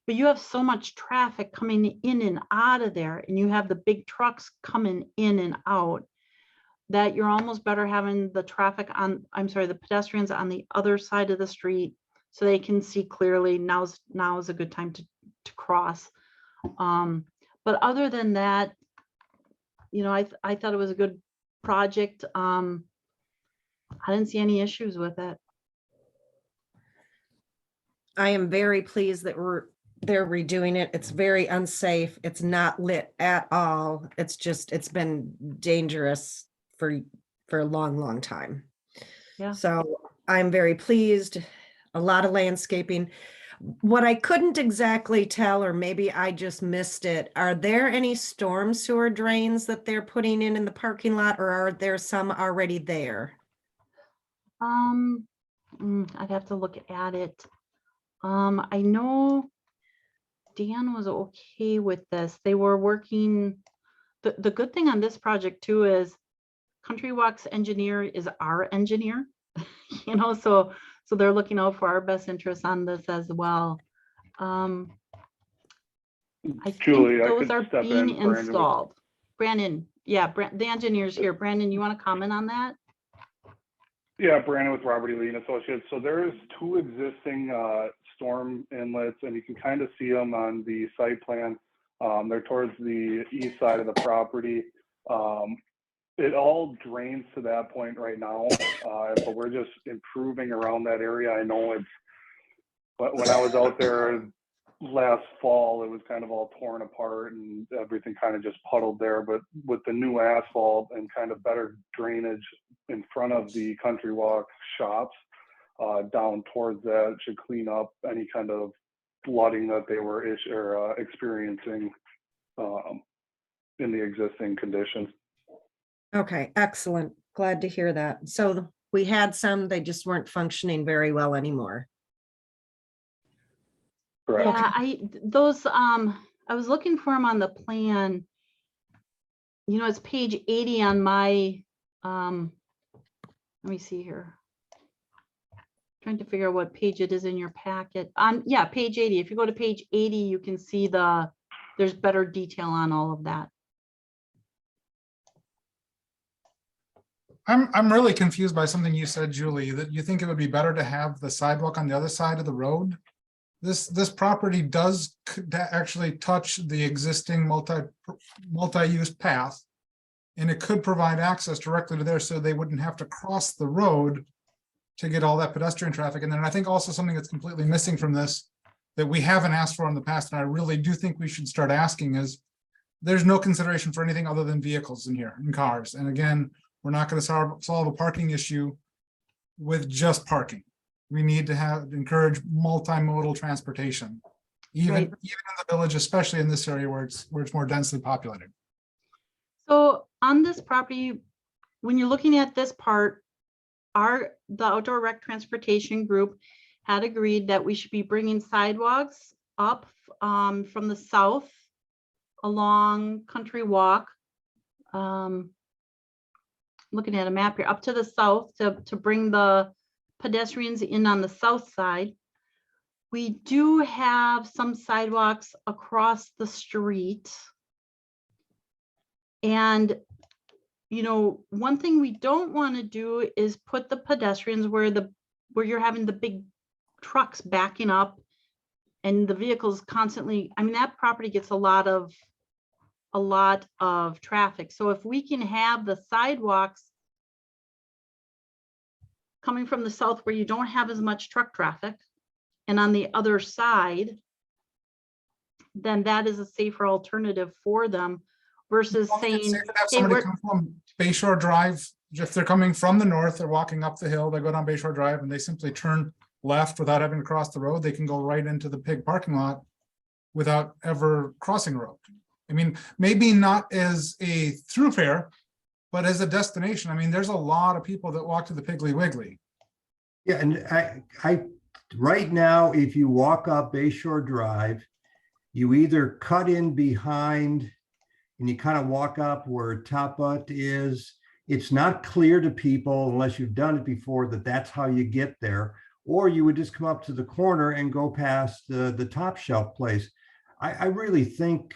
but you have so much traffic coming in and out of there, and you have the big trucks coming in and out, that you're almost better having the traffic on, I'm sorry, the pedestrians on the other side of the street so they can see clearly. Now is a good time to cross. But other than that, you know, I thought it was a good project. I didn't see any issues with it. I am very pleased that they're redoing it. It's very unsafe. It's not lit at all. It's just, it's been dangerous for a long time. Yeah. So I'm very pleased. A lot of landscaping. What I couldn't exactly tell, or maybe I just missed it, are there any storm sewer drains that they're putting in the parking lot, or are there some already there? I'd have to look at it. I know Dan was okay with this. They were working. The good thing on this project too is Country Walk's engineer is our engineer, you know, so they're looking out for our best interests on this as well. I Julie, think I those could are step being in, Brandon. installed. Brandon, yeah, the engineer's here. Brandon, you want to comment on that? Yeah, Brandon with Robert E. Lee and Associates. So there's two existing storm inlets, and you can kind of see them on the site plan. They're towards the east side of the property. It all drains to that point right now, but we're just improving around that area. I know it's, but when I was out there last fall, it was kind of all torn apart and everything kind of just puddled there. But with the new asphalt and kind of better drainage in front of the Country Walk shops, down towards that, it should clean up any kind of flooding that they were experiencing in the existing conditions. Okay, excellent. Glad to hear that. So we had some, they just weren't functioning very well anymore. Correct. Yeah, I was looking for them on the plan. You know, it's page 80 on my, let me see here. Trying to figure out what page it is in your packet. Yeah, page 80. If you go to page 80, you can see there's better detail on all of that. I'm really confused by something you said, Julie, that you think it would be better to have the sidewalk on the other side of the road. This property does actually touch the existing multi-use path, and it could provide access directly to there, so they wouldn't have to cross the road to get all that pedestrian traffic. And then I think also something that's completely missing from this that we haven't asked for in the past, and I really do think we should start asking, is there's no consideration for anything other than vehicles in here, and cars. And again, we're not going to solve a parking issue with just parking. We need to encourage multimodal transportation, even Right. even in the village, especially in this area where it's more densely populated. So on this property, when you're looking at this part, the outdoor rec transportation group had agreed that we should be bringing sidewalks up from the south along Country Walk. Looking at a map here, up to the south to bring the pedestrians in on the south side. We do have some sidewalks across the street. And you know, one thing we don't want to do is put the pedestrians where you're having the big trucks backing up and the vehicles constantly, I mean, that property gets a lot of traffic. So if we can have the sidewalks coming from the south where you don't have as much truck traffic, and on the other side, then that is a safer alternative for them versus Well, it's saying, safer to have hey, somebody we're, come from Bay Shore Drive. If they're coming from the north, they're walking up the hill, they go down Bay Shore Drive and they simply turn left without having to cross the road. They can go right into the pig parking lot without ever crossing the road. I mean, maybe not as a thoroughfare, but as a destination. I mean, there's a lot of people that walk to the Piggly Wiggly. Yeah, and I, right now, if you walk up Bay Shore Drive, you either cut in behind and you kind of walk up where Top Butt is. It's not clear to people unless you've done it before that that's how you get there. Or you would just come up to the corner and go past the Top Shelf place. I really think,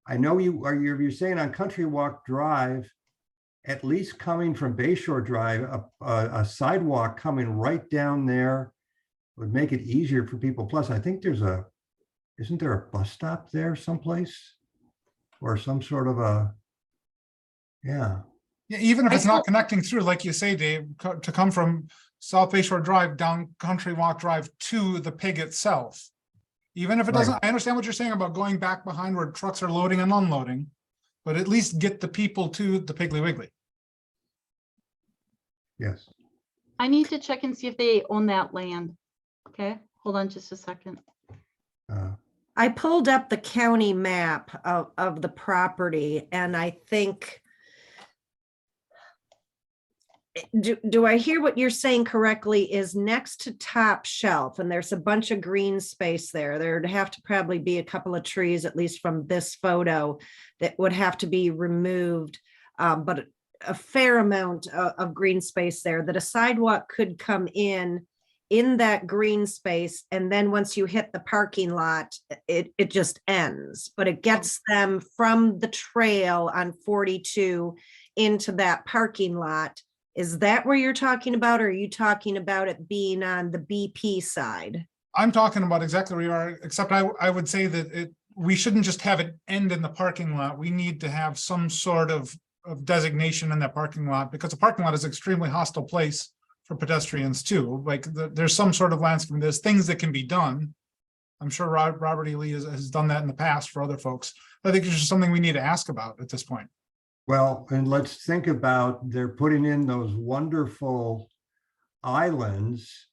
I know you're saying on Country Walk Drive, at least coming from Bay Shore Drive, a sidewalk coming right down there would make it easier for people. Plus, I think isn't there a bus stop there someplace? Or some sort of yeah. Yeah, even if it's not connecting through, like you say, Dave, to come from South Bay Shore Drive down Country Walk Drive to the pig itself. Even if it doesn't, I understand what you're saying about going back behind where trucks are loading and unloading, but at least get the people to the Piggly Wiggly. Yes. I need to check and see if they own that land. Okay, hold on just a second. I pulled up the county map of the property and I think, do I hear what you're saying correctly, is next to Top Shelf and there's a bunch of green space there. There'd have to probably be a couple of trees, at least from this photo, that would have to be removed. But a fair amount of green space there that a sidewalk could come in that green space. And then once you hit the parking lot, it just ends, but it gets them from the trail on 42 into that parking lot. Is that where you're talking about? Or are you talking about it being on the BP side? I'm talking about exactly where you are, except I would say that we shouldn't just have it end in the parking lot. We need to have some sort of designation in that parking lot, because the parking lot is an extremely hostile place for pedestrians too. Like there's some sort of landscape, there's things that can be done. I'm sure Robert E. Lee has done that in the past for other folks. I think it's just something we need to ask about at this point. Well, and let's think about, they're putting in those wonderful islands.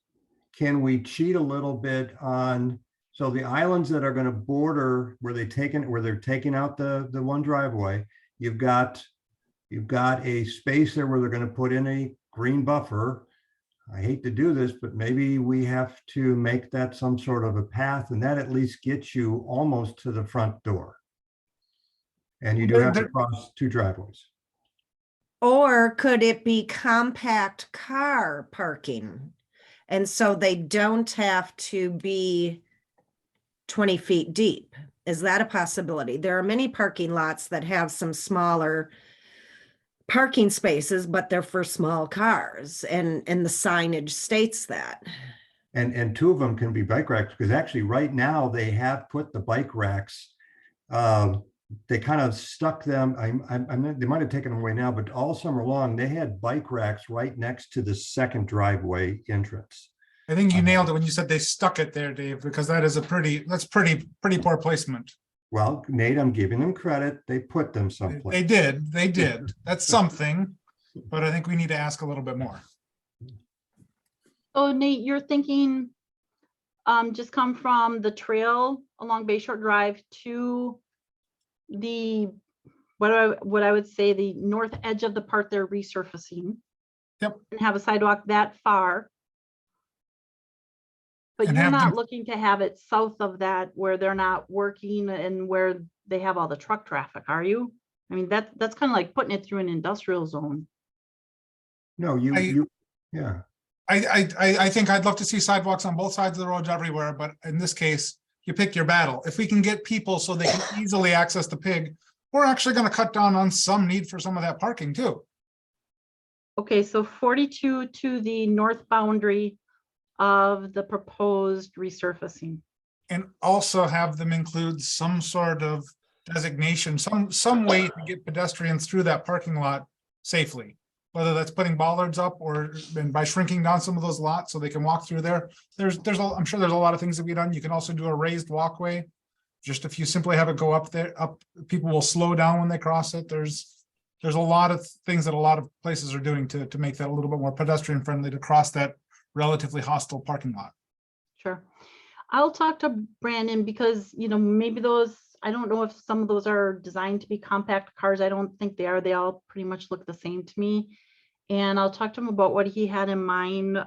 Can we cheat a little bit on, so the islands that are going to border where they're taking out the one driveway, you've got a space there where they're going to put in a green buffer. I hate to do this, but maybe we have to make that some sort of a path, and that at least gets you almost to the front door. And you do have to cross two driveways. Or could it be compact car parking? And so they don't have to be 20 feet deep. Is that a possibility? There are many parking lots that have some smaller parking spaces, but they're for small cars, and the signage states that. And two of them can be bike racks, because actually right now they have put the bike racks, they kind of stuck them, they might have taken them away now, but all summer long, they had bike racks right next to the second driveway entrance. I think you nailed it when you said they stuck it there, Dave, because that's pretty poor placement. Well, Nate, I'm giving them credit. They put them someplace. They did. That's something, but I think we need to ask a little bit more. Oh, Nate, you're thinking just come from the trail along Bay Shore Drive to the what I would say the north edge of the part they're resurfacing. Yep. And have a sidewalk that far. But And you're have not them- looking to have it south of that where they're not working and where they have all the truck traffic, are you? I mean, that's kind of like putting it through an industrial zone. No, yeah. I think I'd love to see sidewalks on both sides of the roads everywhere, but in this case, you pick your battle. If we can get people so they can easily access the pig we're actually gonna cut down on some need for some of that parking too. Okay, so 42 to the north boundary of the proposed resurfacing. And also have them include some sort of designation, some way to get pedestrians through that parking lot safely. Whether that's putting bollards up or and by shrinking down some of those lots so they can walk through there. I'm sure there's a lot of things that we've done. You can also do a raised walkway. Just if you simply have it go up there, people will slow down when they cross it. There's a lot of things that a lot of places are doing to make that a little bit more pedestrian friendly to cross that relatively hostile parking lot. Sure. I'll talk to Brandon because, you know, maybe those, I don't know if some of those are designed to be compact cars. I don't think they are. They all pretty much look the same to me. And I'll talk to him about what he had in mind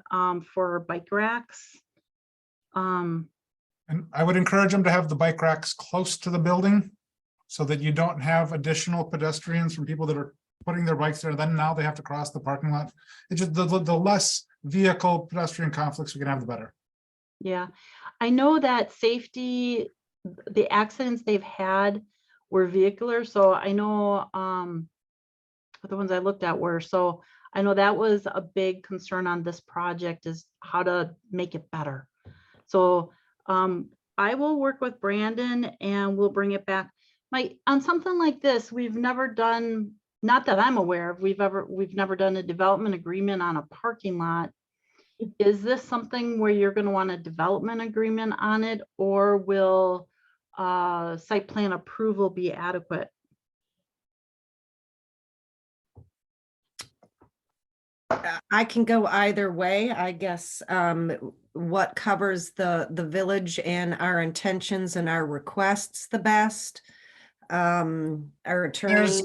for bike racks. And I would encourage them to have the bike racks close to the building so that you don't have additional pedestrians from people that are putting their bikes there. Then now they have to cross the parking lot. It's just the less vehicle pedestrian conflicts we can have, the better. Yeah, I know that safety, the accidents they've had were vehicular. So I know the ones I looked at were, so I know that was a big concern on this project is how to make it better. So I will work with Brandon and we'll bring it back. On something like this, we've never done, not that I'm aware of, we've never done a development agreement on a parking lot. Is this something where you're going to want a development agreement on it, or will site plan approval be adequate? I can go either way, I guess. What covers the village and our intentions and our requests the best? Our attorney.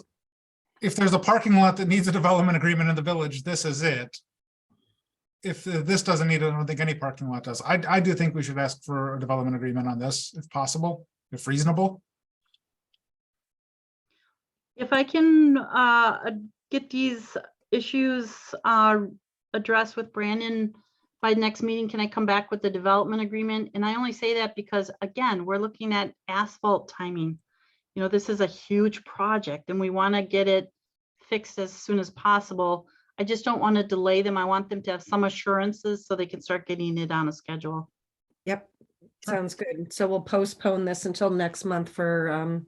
If there's a parking lot that needs a development agreement in the village, this is it. If this doesn't need it, I don't think any parking lot does. I do think we should ask for a development agreement on this, if possible, if reasonable. If I can get these issues addressed with Brandon by next meeting, can I come back with the development agreement? And I only say that because, again, we're looking at asphalt timing. You know, this is a huge project and we want to get it fixed as soon as possible. I just don't want to delay them. I want them to have some assurances so they can start getting it on a schedule. Yep, sounds good. So we'll postpone this until next month for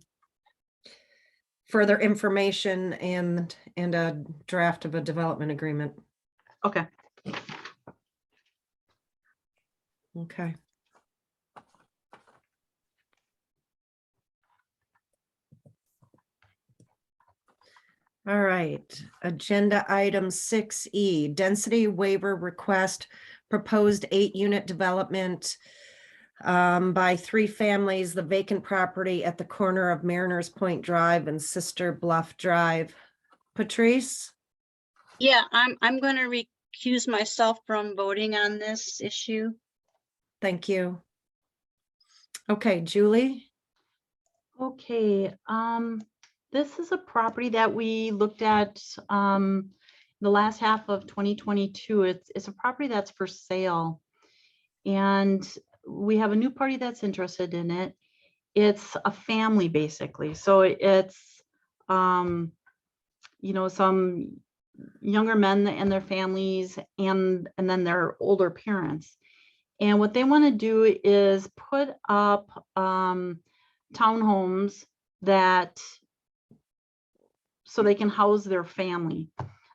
further information and a draft of a development agreement. Okay. Okay. All right, agenda item 6E, density waiver request, proposed 8-unit development by 3 families, the vacant property at the corner of Mariners Point Drive and Sister Bluff Drive. Patrice? Yeah, I'm going to recuse myself from voting on this issue. Thank you. Okay, Julie? Okay, this is a property that we looked at the last half of 2022. It's a property that's for sale. And we have a new party that's interested in it. It's a family, basically. So it's, you know, some younger men and their families and then their older parents. And what they want to do is put up townhomes that so they can house their family.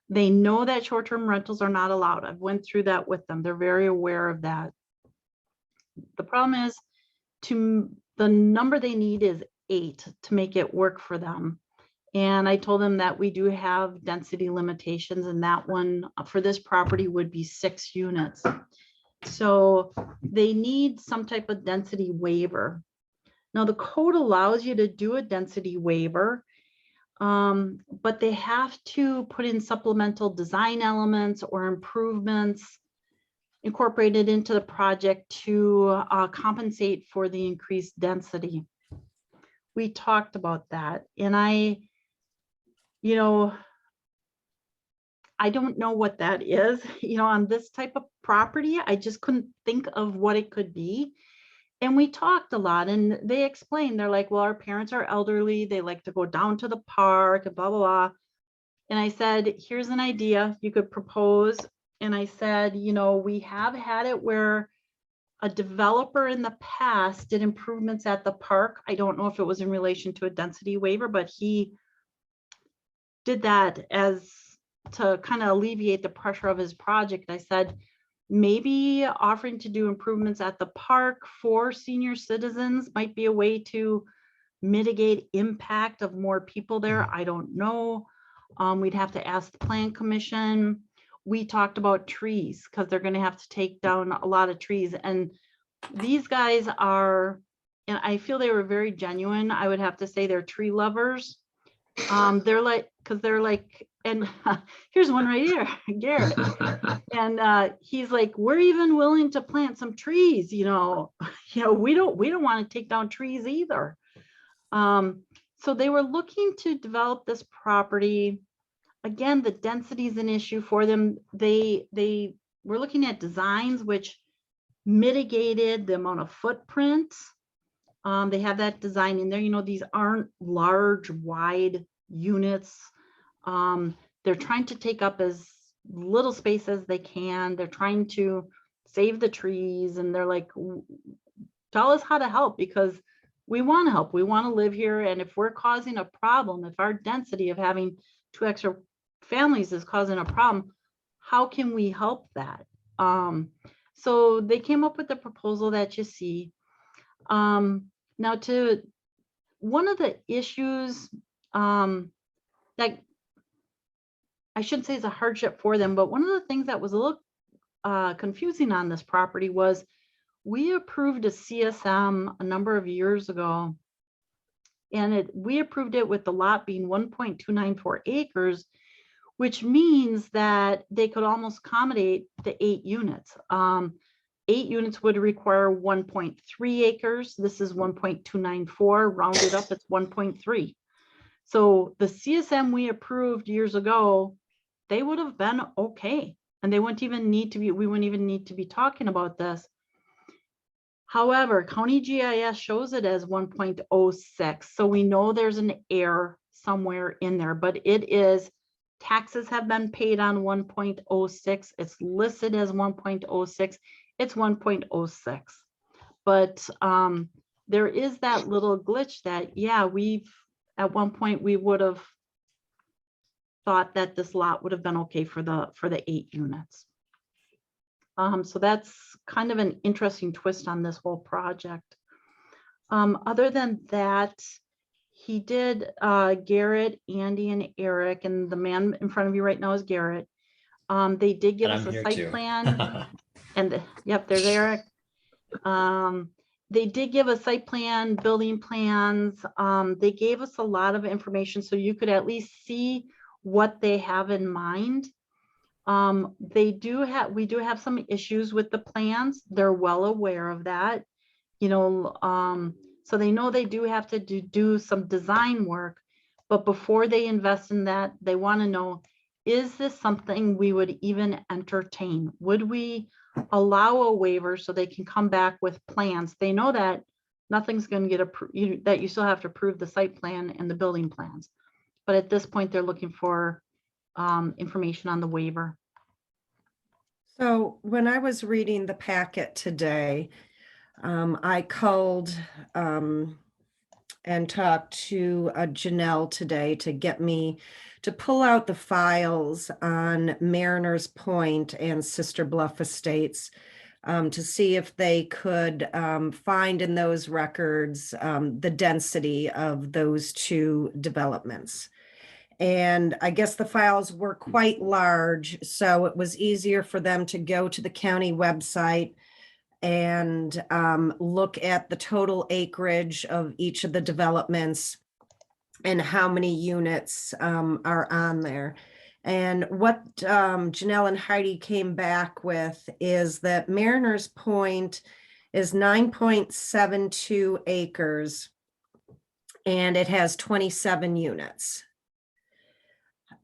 They know that short-term rentals are not allowed. I've went through that with them. They're very aware of that. The problem is the number they need is 8 to make it work for them. And I told them that we do have density limitations, and that one for this property would be 6 units. So they need some type of density waiver. Now the code allows you to do a density waiver, but they have to put in supplemental design elements or improvements incorporated into the project to compensate for the increased density. We talked about that, and I don't know what that is, on this type of property. I just couldn't think of what it could be. And we talked a lot and they explained, they're like, well, our parents are elderly. They like to go down to the park and blah, blah, blah. And I said, here's an idea you could propose. And I said, you know, we have had it where a developer in the past did improvements at the park. I don't know if it was in relation to a density waiver, but he did that as to kind of alleviate the pressure of his project. I said, maybe offering to do improvements at the park for senior citizens might be a way to mitigate impact of more people there. I don't know. We'd have to ask the plan commission. We talked about trees because they're going to have to take down a lot of trees. And these guys are, and I feel they were very genuine. I would have to say they're tree lovers. They're like, because they're like, and here's one right here, Garrett. And he's like, we're even willing to plant some trees, we don't want to take down trees either. So they were looking to develop this property. Again, the density is an issue for them. They were looking at designs which mitigated the amount of footprint. They have that design in there. These aren't large, wide units. They're trying to take up as little space as they can. They're trying to save the trees, and they're like, tell us how to help, because we want to help. We want to live here. And if we're causing a problem, if our density of having 2 extra families is causing a problem, how can we help that? So they came up with the proposal that you see. Now, to one of the issues that I shouldn't say is a hardship for them, but one of the things that was a little confusing on this property was we approved a CSM a number of years ago, and we approved it with the lot being 1.294 acres, which means that they could almost accommodate the 8 units. 8 units would require 1.3 acres. This is 1.294, rounded up, it's 1.3. So the CSM we approved years ago, they would have been okay. And they wouldn't even need to be, we wouldn't even need to be talking about this. However, county GIS shows it as 1.06. So we know there's an error somewhere in there, but it is, taxes have been paid on 1.06. It's listed as 1.06. It's 1.06. But there is that little glitch that, yeah, at one point we would have thought that this lot would have been okay for the 8 units. So that's kind of an interesting twist on this whole project. Other than that, he did, Garrett, Andy, and Eric, and the man in front of you right now is Garrett. They did give us a site plan. And yep, there's Eric. They did give a site plan, building plans. They gave us a lot of information so you could at least see what they have in mind. We do have some issues with the plans. They're well aware of that, so they know they do have to do some design work, but before they invest in that, they want to know, is this something we would even entertain? Would we allow a waiver so they can come back with plans? They know that nothing's going to get approved, that you still have to approve the site plan and the building plans. But at this point, they're looking for information on the waiver. So when I was reading the packet today, I called and talked to Janelle today to get me to pull out the files on Mariners Point and Sister Bluff Estates to see if they could find in those records the density of those 2 developments. And I guess the files were quite large, so it was easier for them to go to the county website and look at the total acreage of each of the developments and how many units are on there. And what Janelle and Heidi came back with is that Mariners Point is 9.72 acres and it has 27 units.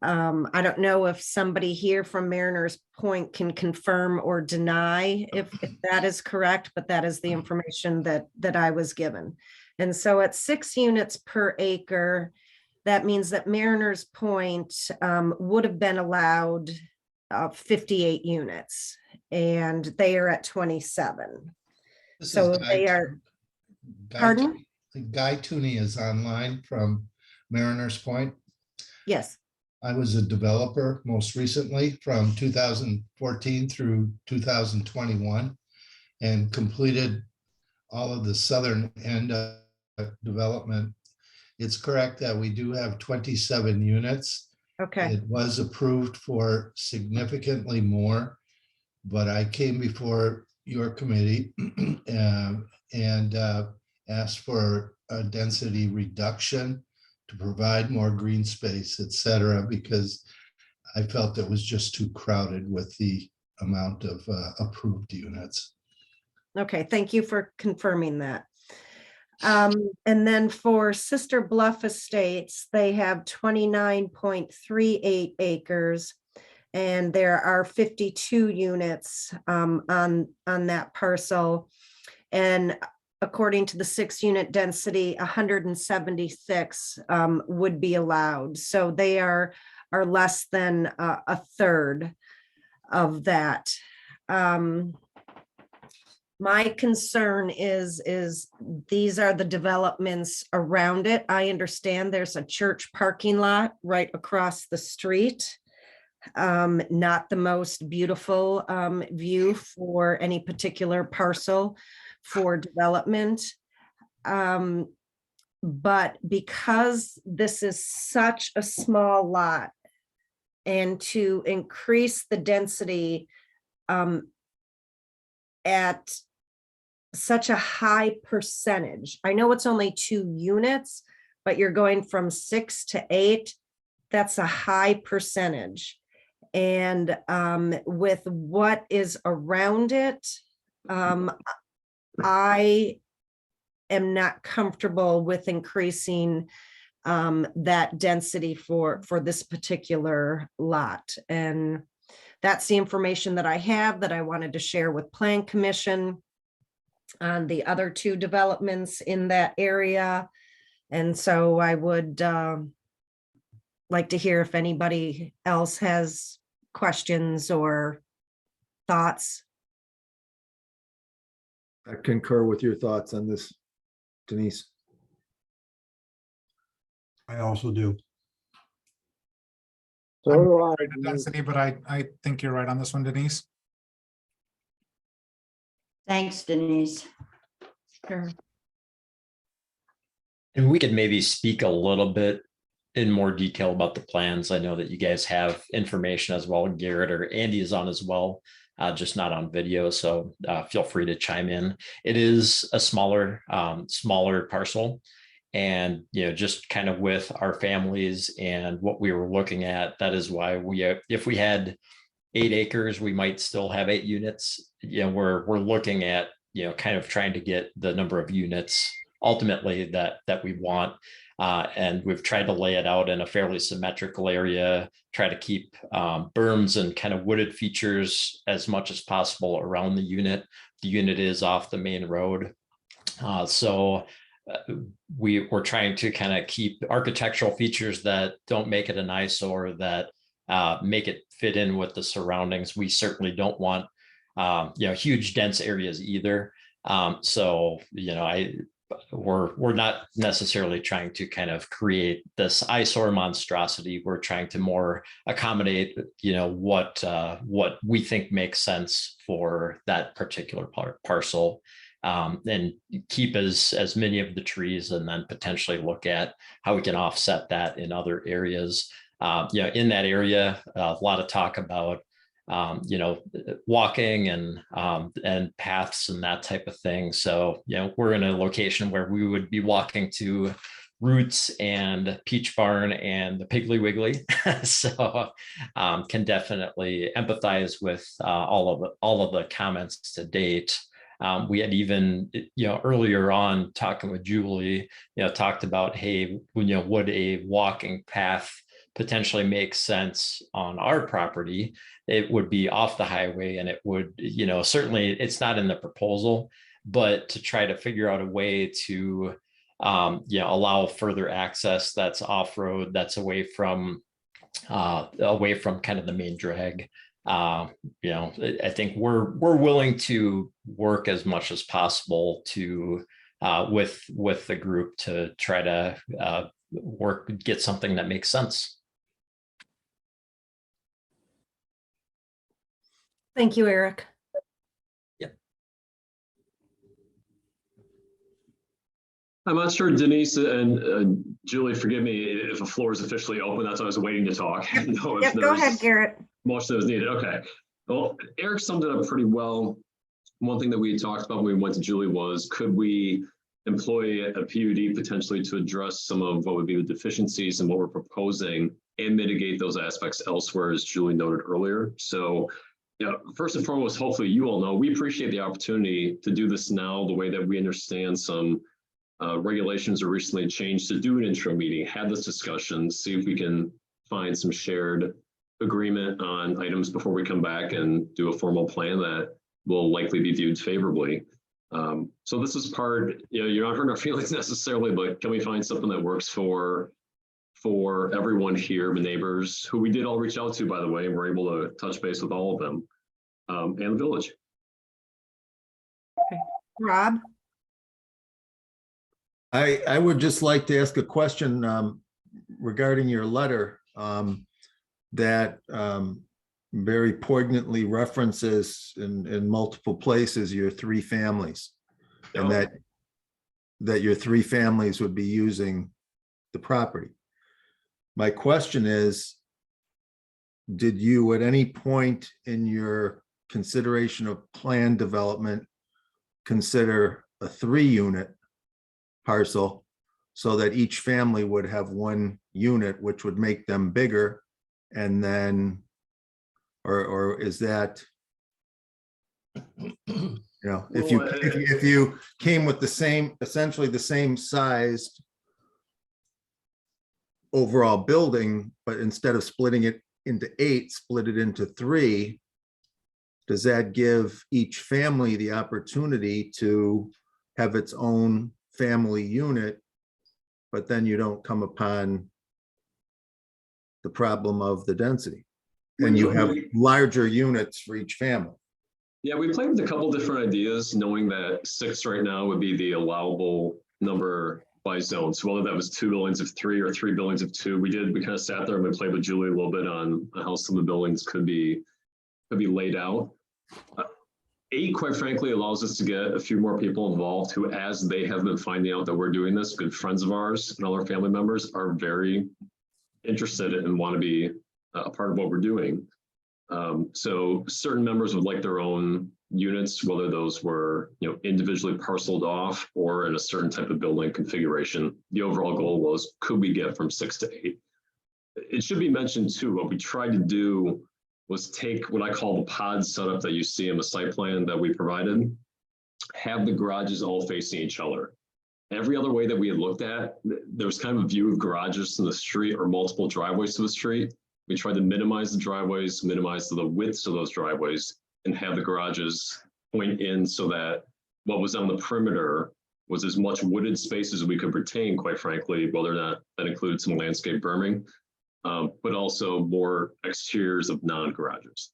I don't know if somebody here from Mariners Point can confirm or deny if that is correct, but that is the information that I was given. And so at 6 units per acre, that means that Mariners Point would have been allowed 58 units, and they are at 27. This is So Guy they Tu- are, Guy pardon? Tu- Guy Tooney is online from Mariners Point. Yes. I was a developer most recently from 2014 through 2021 and completed all of the southern end of development. It's correct that we do have 27 units. Okay. It was approved for significantly more, but I came before your committee and asked for a density reduction to provide more green space, et cetera, because I felt it was just too crowded with the amount of approved units. Okay, thank you for confirming that. And then for Sister Bluff Estates, they have 29.38 acres. And there are 52 units on that parcel. And according to the 6-unit density, 176 would be allowed. So they are less than a third of that. My concern is these are the developments around it. I understand there's a church parking lot right across the street. Not the most beautiful view for any particular parcel for development. But because this is such a small lot, and to increase the density at such a high percentage, I know it's only 2 units, but you're going from 6 to 8, that's a high percentage. And with what is around it, I am not comfortable with increasing that density for this particular lot. And that's the information that I have that I wanted to share with Plan Commission on the other 2 developments in that area. And so I would like to hear if anybody else has questions or thoughts. I concur with your thoughts on this, Denise. I also do. So do I. The density, but I think you're right on this one, Denise. Thanks, Denise. Sure. And we could maybe speak a little bit in more detail about the plans. I know that you guys have information as well. Garrett or Andy is on as well, just not on video. So feel free to chime in. It is a smaller parcel. And, just kind of with our families and what we were looking at, that is why if we had 8 acres, we might still have 8 units. We're looking at, kind of trying to get the number of units ultimately that we want. And we've tried to lay it out in a fairly symmetrical area, try to keep berms and kind of wooded features as much as possible around the unit. The unit is off the main road. We're trying to kind of keep architectural features that don't make it an eyesore, that make it fit in with the surroundings. We certainly don't want, huge dense areas either. We're not necessarily trying to kind of create this eyesore monstrosity. We're trying to more accommodate, what we think makes sense for that particular parcel. And keep as many of the trees, and then potentially look at how we can offset that in other areas. In that area, a lot of talk about, walking and paths and that type of thing. So, we're in a location where we would be walking to Roots and Peach Barn and the Piggly Wiggly. So can definitely empathize with all of the comments to date. We had even, earlier on talking with Julie, talked about, hey, would a walking path potentially make sense on our property, it would be off the highway, and it would, certainly it's not in the proposal, but to try to figure out a way to allow further access that's off-road, that's away from kind of the main drag. I think we're willing to work as much as possible to with the group to try to get something that makes sense. Thank you, Eric. I'm not sure, Denise and Julie, forgive me if the floor is officially open. That's why I was waiting to talk. Yep, go ahead, Garrett. Motion that was needed. Okay. Well, Eric summed it up pretty well. One thing that we talked about when we went to Julie was, could we employ a PUD potentially to address some of what would be the deficiencies in what we're proposing and mitigate those aspects elsewhere, as Julie noted earlier. So, first and foremost, hopefully you all know, we appreciate the opportunity to do this now the way that we understand some regulations are recently changed, to do an intro meeting, have this discussion, see if we can find some shared agreement on items before we come back and do a formal plan that will likely be viewed favorably. So this is part, you're not hurting our feelings necessarily, but can we find something that works for everyone here, the neighbors, who we did all reach out to, by the way, and we're able to touch base with all of them, and the village. Okay. Rob? I would just like to ask a question regarding your letter that very poignantly references in multiple places your three families, and that your three families would be using the property. My question is, did you at any point in your consideration of plan development consider a 3-unit parcel so that each family would have 1 unit, which would make them bigger? And then, or is that, if you came with the same, essentially the same sized overall building, but instead of splitting it into 8, split it into 3, does that give each family the opportunity to have its own family unit, but then you don't come upon the problem of the density, and you have larger units for each family? Yeah, we played with a couple different ideas, knowing that 6 right now would be the allowable number by zone. So whether that was 2 buildings of 3 or 3 buildings of 2, we kind of sat there and we played with Julie a little bit on how some of the buildings could be laid out. 8, quite frankly, allows us to get a few more people involved who, as they have been finding out that we're doing this, good friends of ours and all our family members are very interested and want to be a part of what we're doing. So certain members would like their own units, whether those were individually parceled off or in a certain type of building configuration. The overall goal was, could we get from 6 to 8? It should be mentioned too, what we tried to do was take what I call the pod setup that you see in the site plan that we provided, have the garages all facing each other. Every other way that we had looked at, there was kind of a view of garages to the street or multiple driveways to the street. We tried to minimize the driveways, minimize the widths of those driveways, and have the garages point in so that what was on the perimeter was as much wooded space as we could retain, quite frankly, whether or not that includes some landscape berming, but also more exteriors of non-garages.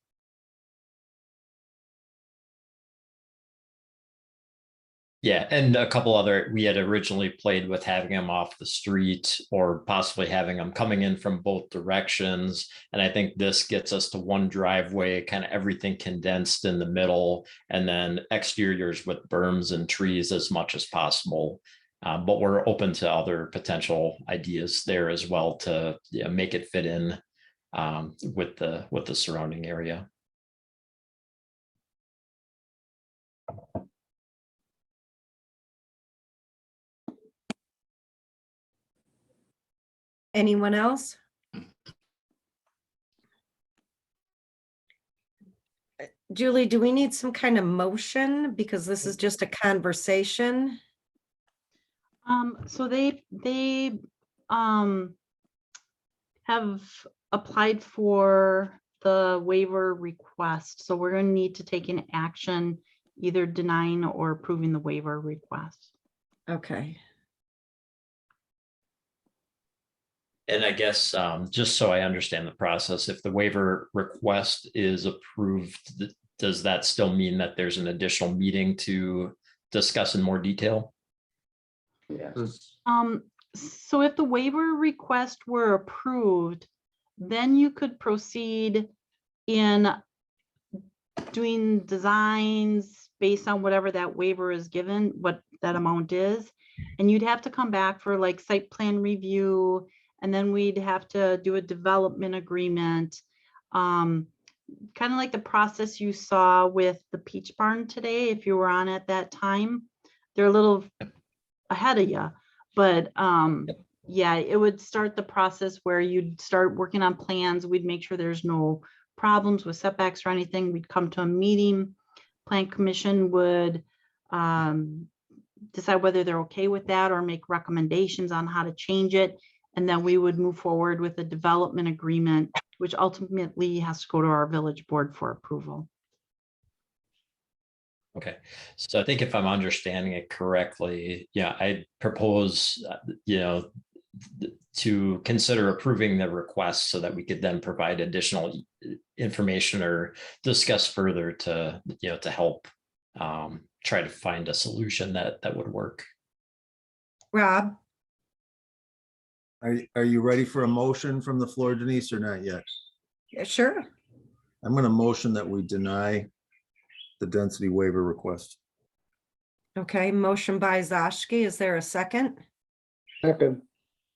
Yeah, and a couple other, we had originally played with having them off the street or possibly having them coming in from both directions. And I think this gets us to one driveway, kind of everything condensed in the middle, and then exteriors with berms and trees as much as possible. But we're open to other potential ideas there as well to make it fit in with the surrounding area. Anyone else? Julie, do we need some kind of motion because this is just a conversation? So they have applied for the waiver request, so we're gonna need to take an action, either denying or approving the waiver request. Okay. And I guess, just so I understand the process, if the waiver request is approved, does that still mean that there's an additional meeting to discuss in more detail? So if the waiver request were approved, then you could proceed in doing designs based on whatever that waiver is given, what that amount is. And you'd have to come back for like site plan review, and then we'd have to do a development agreement. Kind of like the process you saw with the Peach Barn today, if you were on at that time. They're a little ahead of you, but yeah, it would start the process where you'd start working on plans. We'd make sure there's no problems with setbacks or anything. We'd come to a meeting. Plan Commission would decide whether they're okay with that or make recommendations on how to change it. And then we would move forward with a development agreement, which ultimately has to go to our village board for approval. Okay, so I think if I'm understanding it correctly, yeah, I propose, to consider approving the request so that we could then provide additional information or discuss further to, to help try to find a solution that would work. Rob, Are you ready for a motion from the floor, Denise, or not yet? yeah, sure. I'm going to motion that we deny the density waiver request. Okay, motion by Zashki. Is there a second? Second.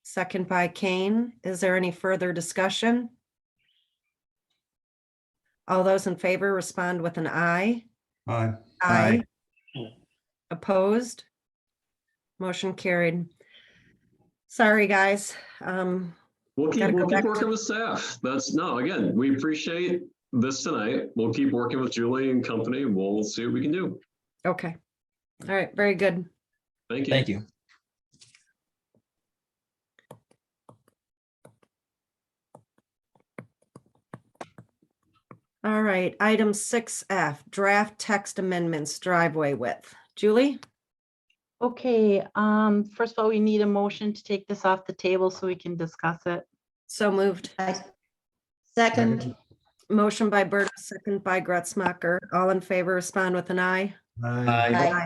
Second by Kane. Is there any further discussion? All those in favor respond with an aye. Aye. Aye. Opposed? Motion carried. Sorry, guys. We'll keep Gotta go back working to- with staff. Again, we appreciate this tonight. We'll keep working with Julie and company. We'll see what we can do. Okay. All right, very good. Thank you. Thank you. All right, item 6F, draft text amendments, driveway width. Julie? Okay, first of all, we need a motion to take this off the table so we can discuss it. So moved. Second, Motion by Berta, second by Gretzmacher. All in favor, respond with an aye. aye.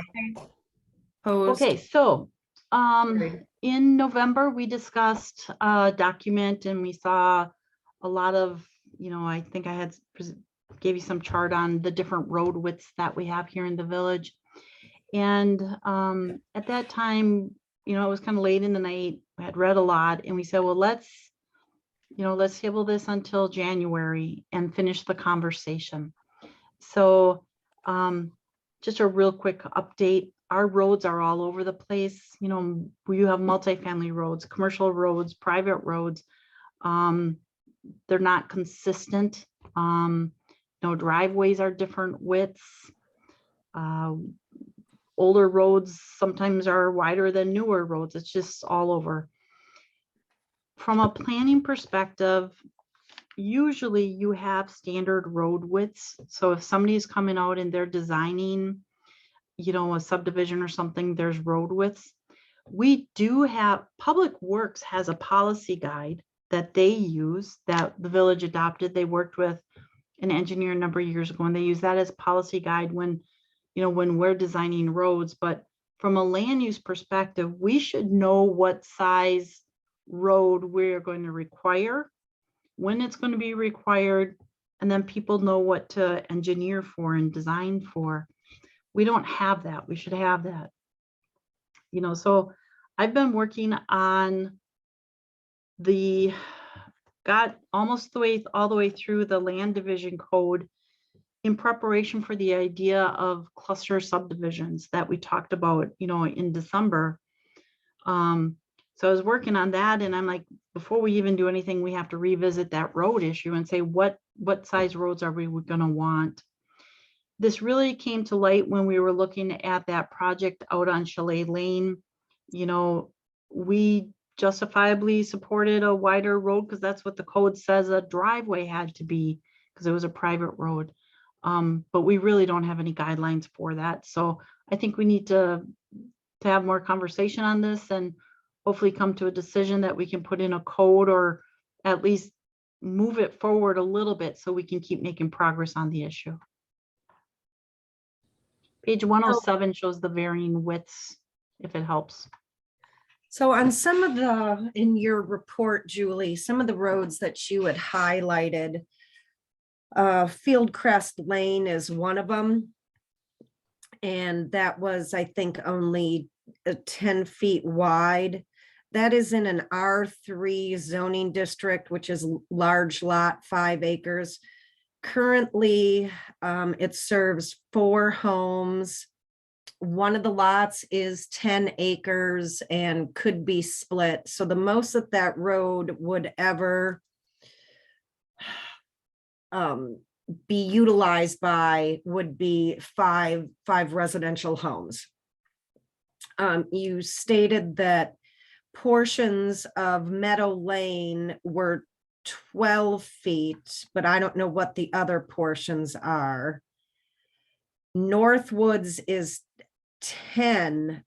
Opposed? Okay, so Carried. in November, we discussed a document and we saw a lot of, I think I had gave you some chart on the different road widths that we have here in the village. And at that time, it was kind of late in the night. I had read a lot and we said, well, let's table this until January and finish the conversation. So just a real quick update. Our roads are all over the place. We have multifamily roads, commercial roads, private roads. They're not consistent. Driveways are different widths. Older roads sometimes are wider than newer roads. It's just all over. From a planning perspective, usually you have standard road widths. So if somebody's coming out and they're designing, a subdivision or something, there's road widths. We do have, Public Works has a policy guide that they use that the village adopted. They worked with an engineer a number of years ago, and they use that as policy guide when we're designing roads. But from a land use perspective, we should know what size road we're going to require, when it's going to be required, and then people know what to engineer for and design for. We don't have that. We should have that. So I've been working on got almost all the way through the land division code in preparation for the idea of cluster subdivisions that we talked about, in December. So I was working on that and I'm like, before we even do anything, we have to revisit that road issue and say, what size roads are we going to want? This really came to light when we were looking at that project out on Chalet Lane. We justifiably supported a wider road because that's what the code says a driveway had to be, because it was a private road. But we really don't have any guidelines for that. So I think we need to have more conversation on this and hopefully come to a decision that we can put in a code or at least move it forward a little bit so we can keep making progress on the issue. Page 107 shows the varying widths, if it helps. So on some of the, in your report, Julie, some of the roads that you had highlighted, Fieldcrest Lane is one of them. And that was, I think, only 10 feet wide. That is in an R3 zoning district, which is large lot, 5 acres. Currently, it serves 4 homes. One of the lots is 10 acres and could be split. So the most that road would ever be utilized by would be five residential homes. You stated that portions of Meadow Lane were 12 feet, but I don't know what the other portions are. Northwoods is 10.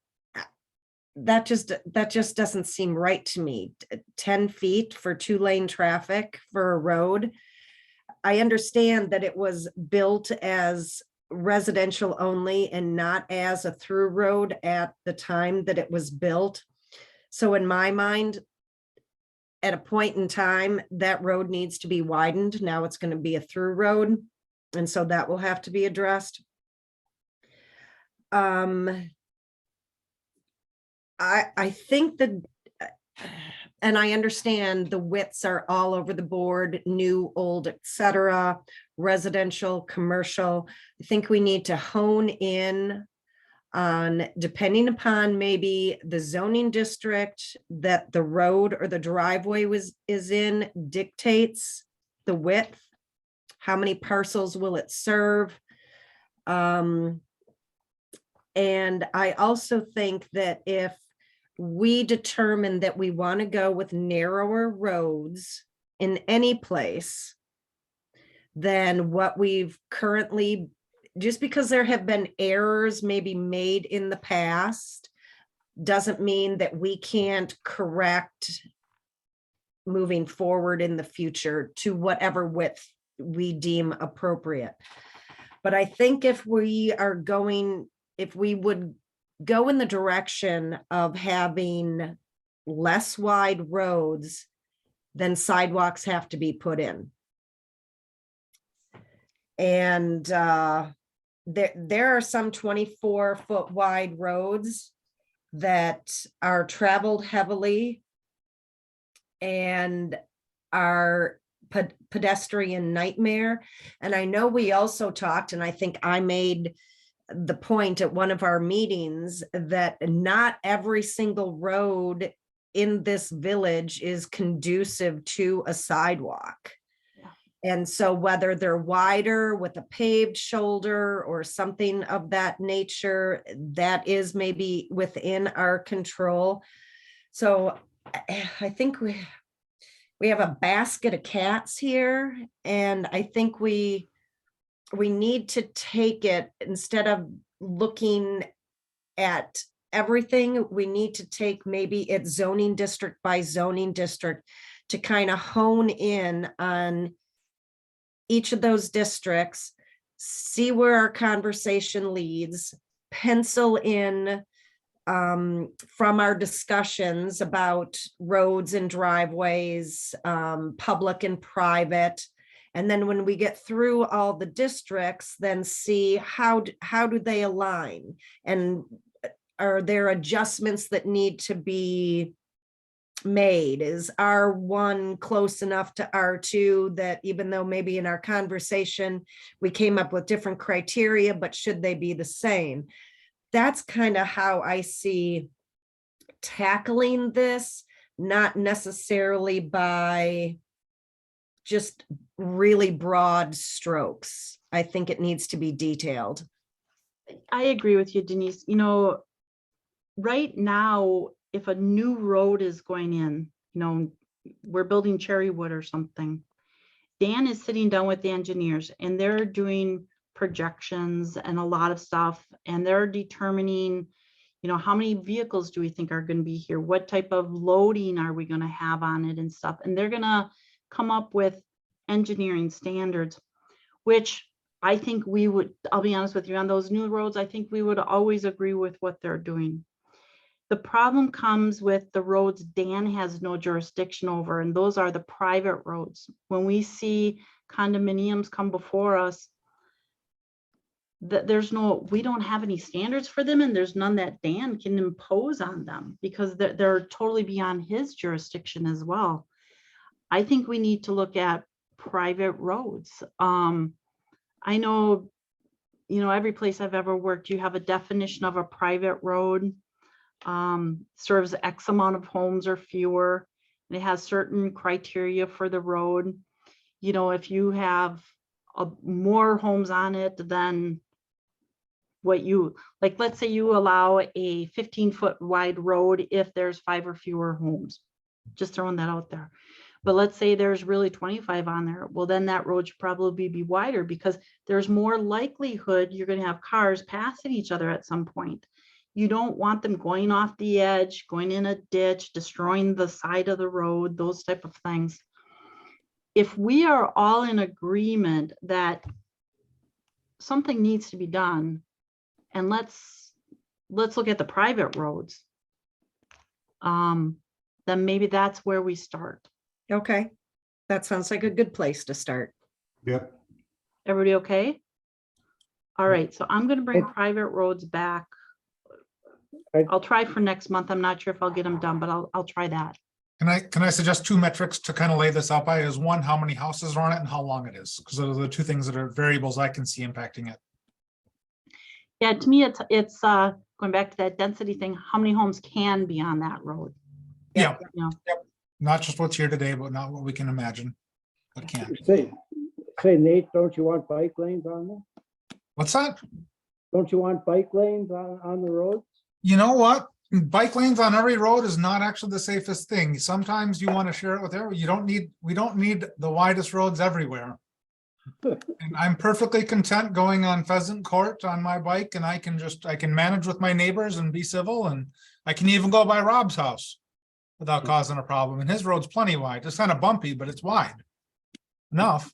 That just doesn't seem right to me. 10 feet for 2-lane traffic for a road. I understand that it was built as residential only and not as a through road at the time that it was built. So in my mind, at a point in time, that road needs to be widened. Now it's going to be a through road. And so that will have to be addressed. I think that, and I understand the widths are all over the board, new, old, etc., residential, commercial. I think we need to hone in on, depending upon maybe the zoning district that the road or the driveway is in, dictates the width. How many parcels will it serve? And I also think that if we determine that we want to go with narrower roads in any place than what we've currently, just because there have been errors maybe made in the past, doesn't mean that we can't correct moving forward in the future to whatever width we deem appropriate. But I think if we would go in the direction of having less wide roads, then sidewalks have to be put in. And there are some 24-foot wide roads that are traveled heavily and are pedestrian nightmare. And I know we also talked, and I think I made the point at one of our meetings, that not every single road in this village is conducive to a sidewalk. And so whether they're wider with a paved shoulder or something of that nature, that is maybe within our control. So I think we have a basket of cats here, and I think we need to take it, instead of looking at everything, we need to take maybe it zoning district by zoning district to kind of hone in on each of those districts, see where our conversation leads, pencil in from our discussions about roads and driveways, public and private. And then when we get through all the districts, then see how do they align? And are there adjustments that need to be made? Is R1 close enough to R2 that even though maybe in our conversation we came up with different criteria, but should they be the same? That's kind of how I see tackling this, not necessarily by just really broad strokes. I think it needs to be detailed. I agree with you, Denise. You know, right now, if a new road is going in, we're building Cherrywood or something. Dan is sitting down with the engineers and they're doing projections and a lot of stuff. And they're determining, how many vehicles do we think are going to be here? What type of loading are we going to have on it and stuff? And they're going to come up with engineering standards, which I think we would, I'll be honest with you, on those new roads, I think we would always agree with what they're doing. The problem comes with the roads Dan has no jurisdiction over, and those are the private roads. When we see condominiums come before us, we don't have any standards for them, and there's none that Dan can impose on them because they're totally beyond his jurisdiction as well. I think we need to look at private roads. I know, every place I've ever worked, you have a definition of a private road, serves X amount of homes or fewer, and it has certain criteria for the road. If you have more homes on it than what let's say you allow a 15-foot wide road if there's 5 or fewer homes, just throwing that out there. But let's say there's really 25 on there. Well, then that road should probably be wider because there's more likelihood you're going to have cars passing each other at some point. You don't want them going off the edge, going in a ditch, destroying the side of the road, those type of things. If we are all in agreement that something needs to be done, and let's look at the private roads, then maybe that's where we start. Okay, that sounds like a good place to start. Yep. Everybody okay? All right, so I'm going to bring private roads back. I'll try for next month. I'm not sure if I'll get them done, but I'll try that. Can I suggest 2 metrics to kind of lay this out by? Is one, how many houses are on it and how long it is? Because those are the 2 things that are variables I can see impacting it. Yeah, to me, it's going back to that density thing. How many homes can be on that road? Yeah. Yep. Not just what's here today, but not what we can imagine. But can. Say Nate, don't you want bike lanes on there? What's that? Don't you want bike lanes on the roads? You know what? Bike lanes on every road is not actually the safest thing. Sometimes you want to share it with everyone. We don't need the widest roads everywhere. And I'm perfectly content going on Pheasant Court on my bike, and I can manage with my neighbors and be civil, and I can even go by Rob's house without causing a problem. And his road's plenty wide. It's kind of bumpy, but it's wide enough.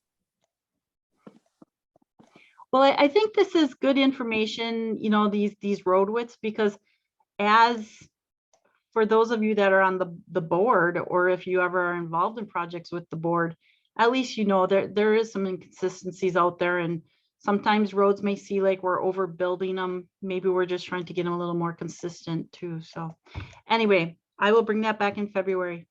Well, I think this is good information, these road widths, because as for those of you that are on the board, or if you ever are involved in projects with the board, at least there is some inconsistencies out there, and sometimes roads may see like we're overbuilding them. Maybe we're just trying to get them a little more consistent too. So anyway, I will bring that back in February.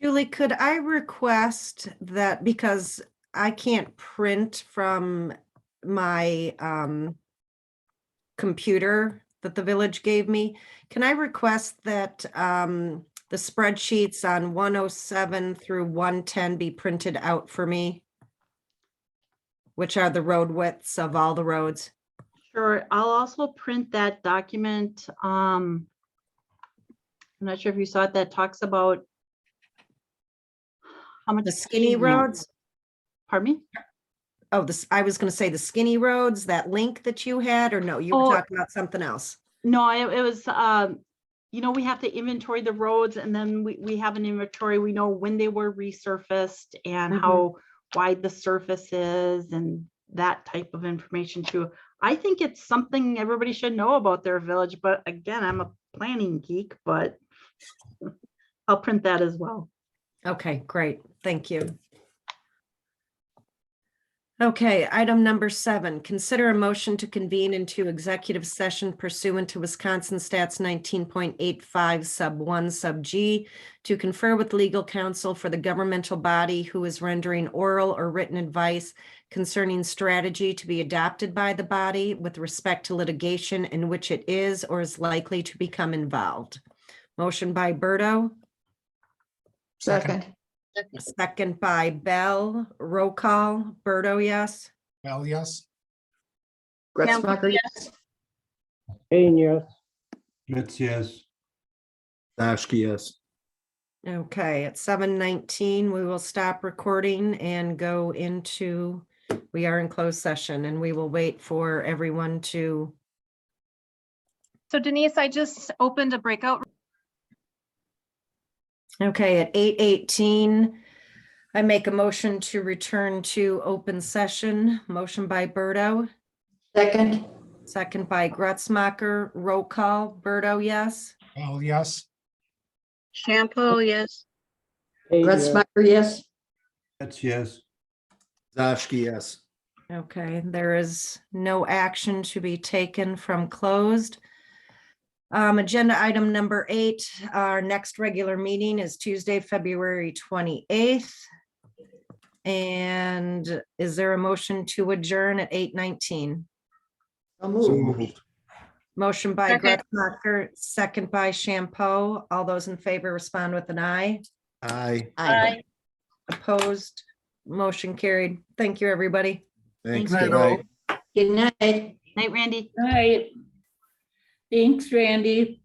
Julie, could I request that, because I can't print from my computer that the village gave me, can I request that the spreadsheets on 107 through 110 be printed out for me, which are the road widths of all the roads? Sure. I'll also print that document. I'm not sure if you saw it, that talks about how much the skinny roads. Pardon me? Oh, I was going to say the skinny roads, that link that you had, or no, you were talking about something else. No, it was, we have to inventory the roads, and then we have an inventory. We know when they were resurfaced and how wide the surface is and that type of information too. I think it's something everybody should know about their village, but again, I'm a planning geek, but I'll print that as well. Okay, great. Thank you. Okay, item number 7, consider a motion to convene into executive session pursuant to Wisconsin Stats 19.85 sub 1 sub G to confer with legal counsel for the governmental body who is rendering oral or written advice concerning strategy to be adopted by the body with respect to litigation in which it is or is likely to become involved. Motion by Berto. Second. Second by Bell. Roll call. Berto, yes. Bell, yes. Gretzmacher, yes. Kane, yes. Schmitz, yes. Zashki, yes. Okay, at 7:19, we will stop recording and go into, we are in closed session and we will wait for everyone to. So Denise, I just opened a breakout. Okay, at 8:18, I make a motion to return to open session. Motion by Berto, Second. second by Gretzmacher. Roll call. Berto, yes? Well, yes. Shampoo, yes. Gretzmacher, yes. That's yes. Zashki, yes. Okay, there is no action to be taken from closed. Agenda item number 8, our next regular meeting is Tuesday, February 28th. And is there a motion to adjourn at 8:19? So So moved. moved. Motion by Second. Gretzmacher, second by Shampoo. All those in favor respond with an aye. Aye. Aye. Opposed, motion carried. Thank you, everybody. Thanks. Thanks, Good night. Good night. Night, Randy. All right. Thanks, Randy.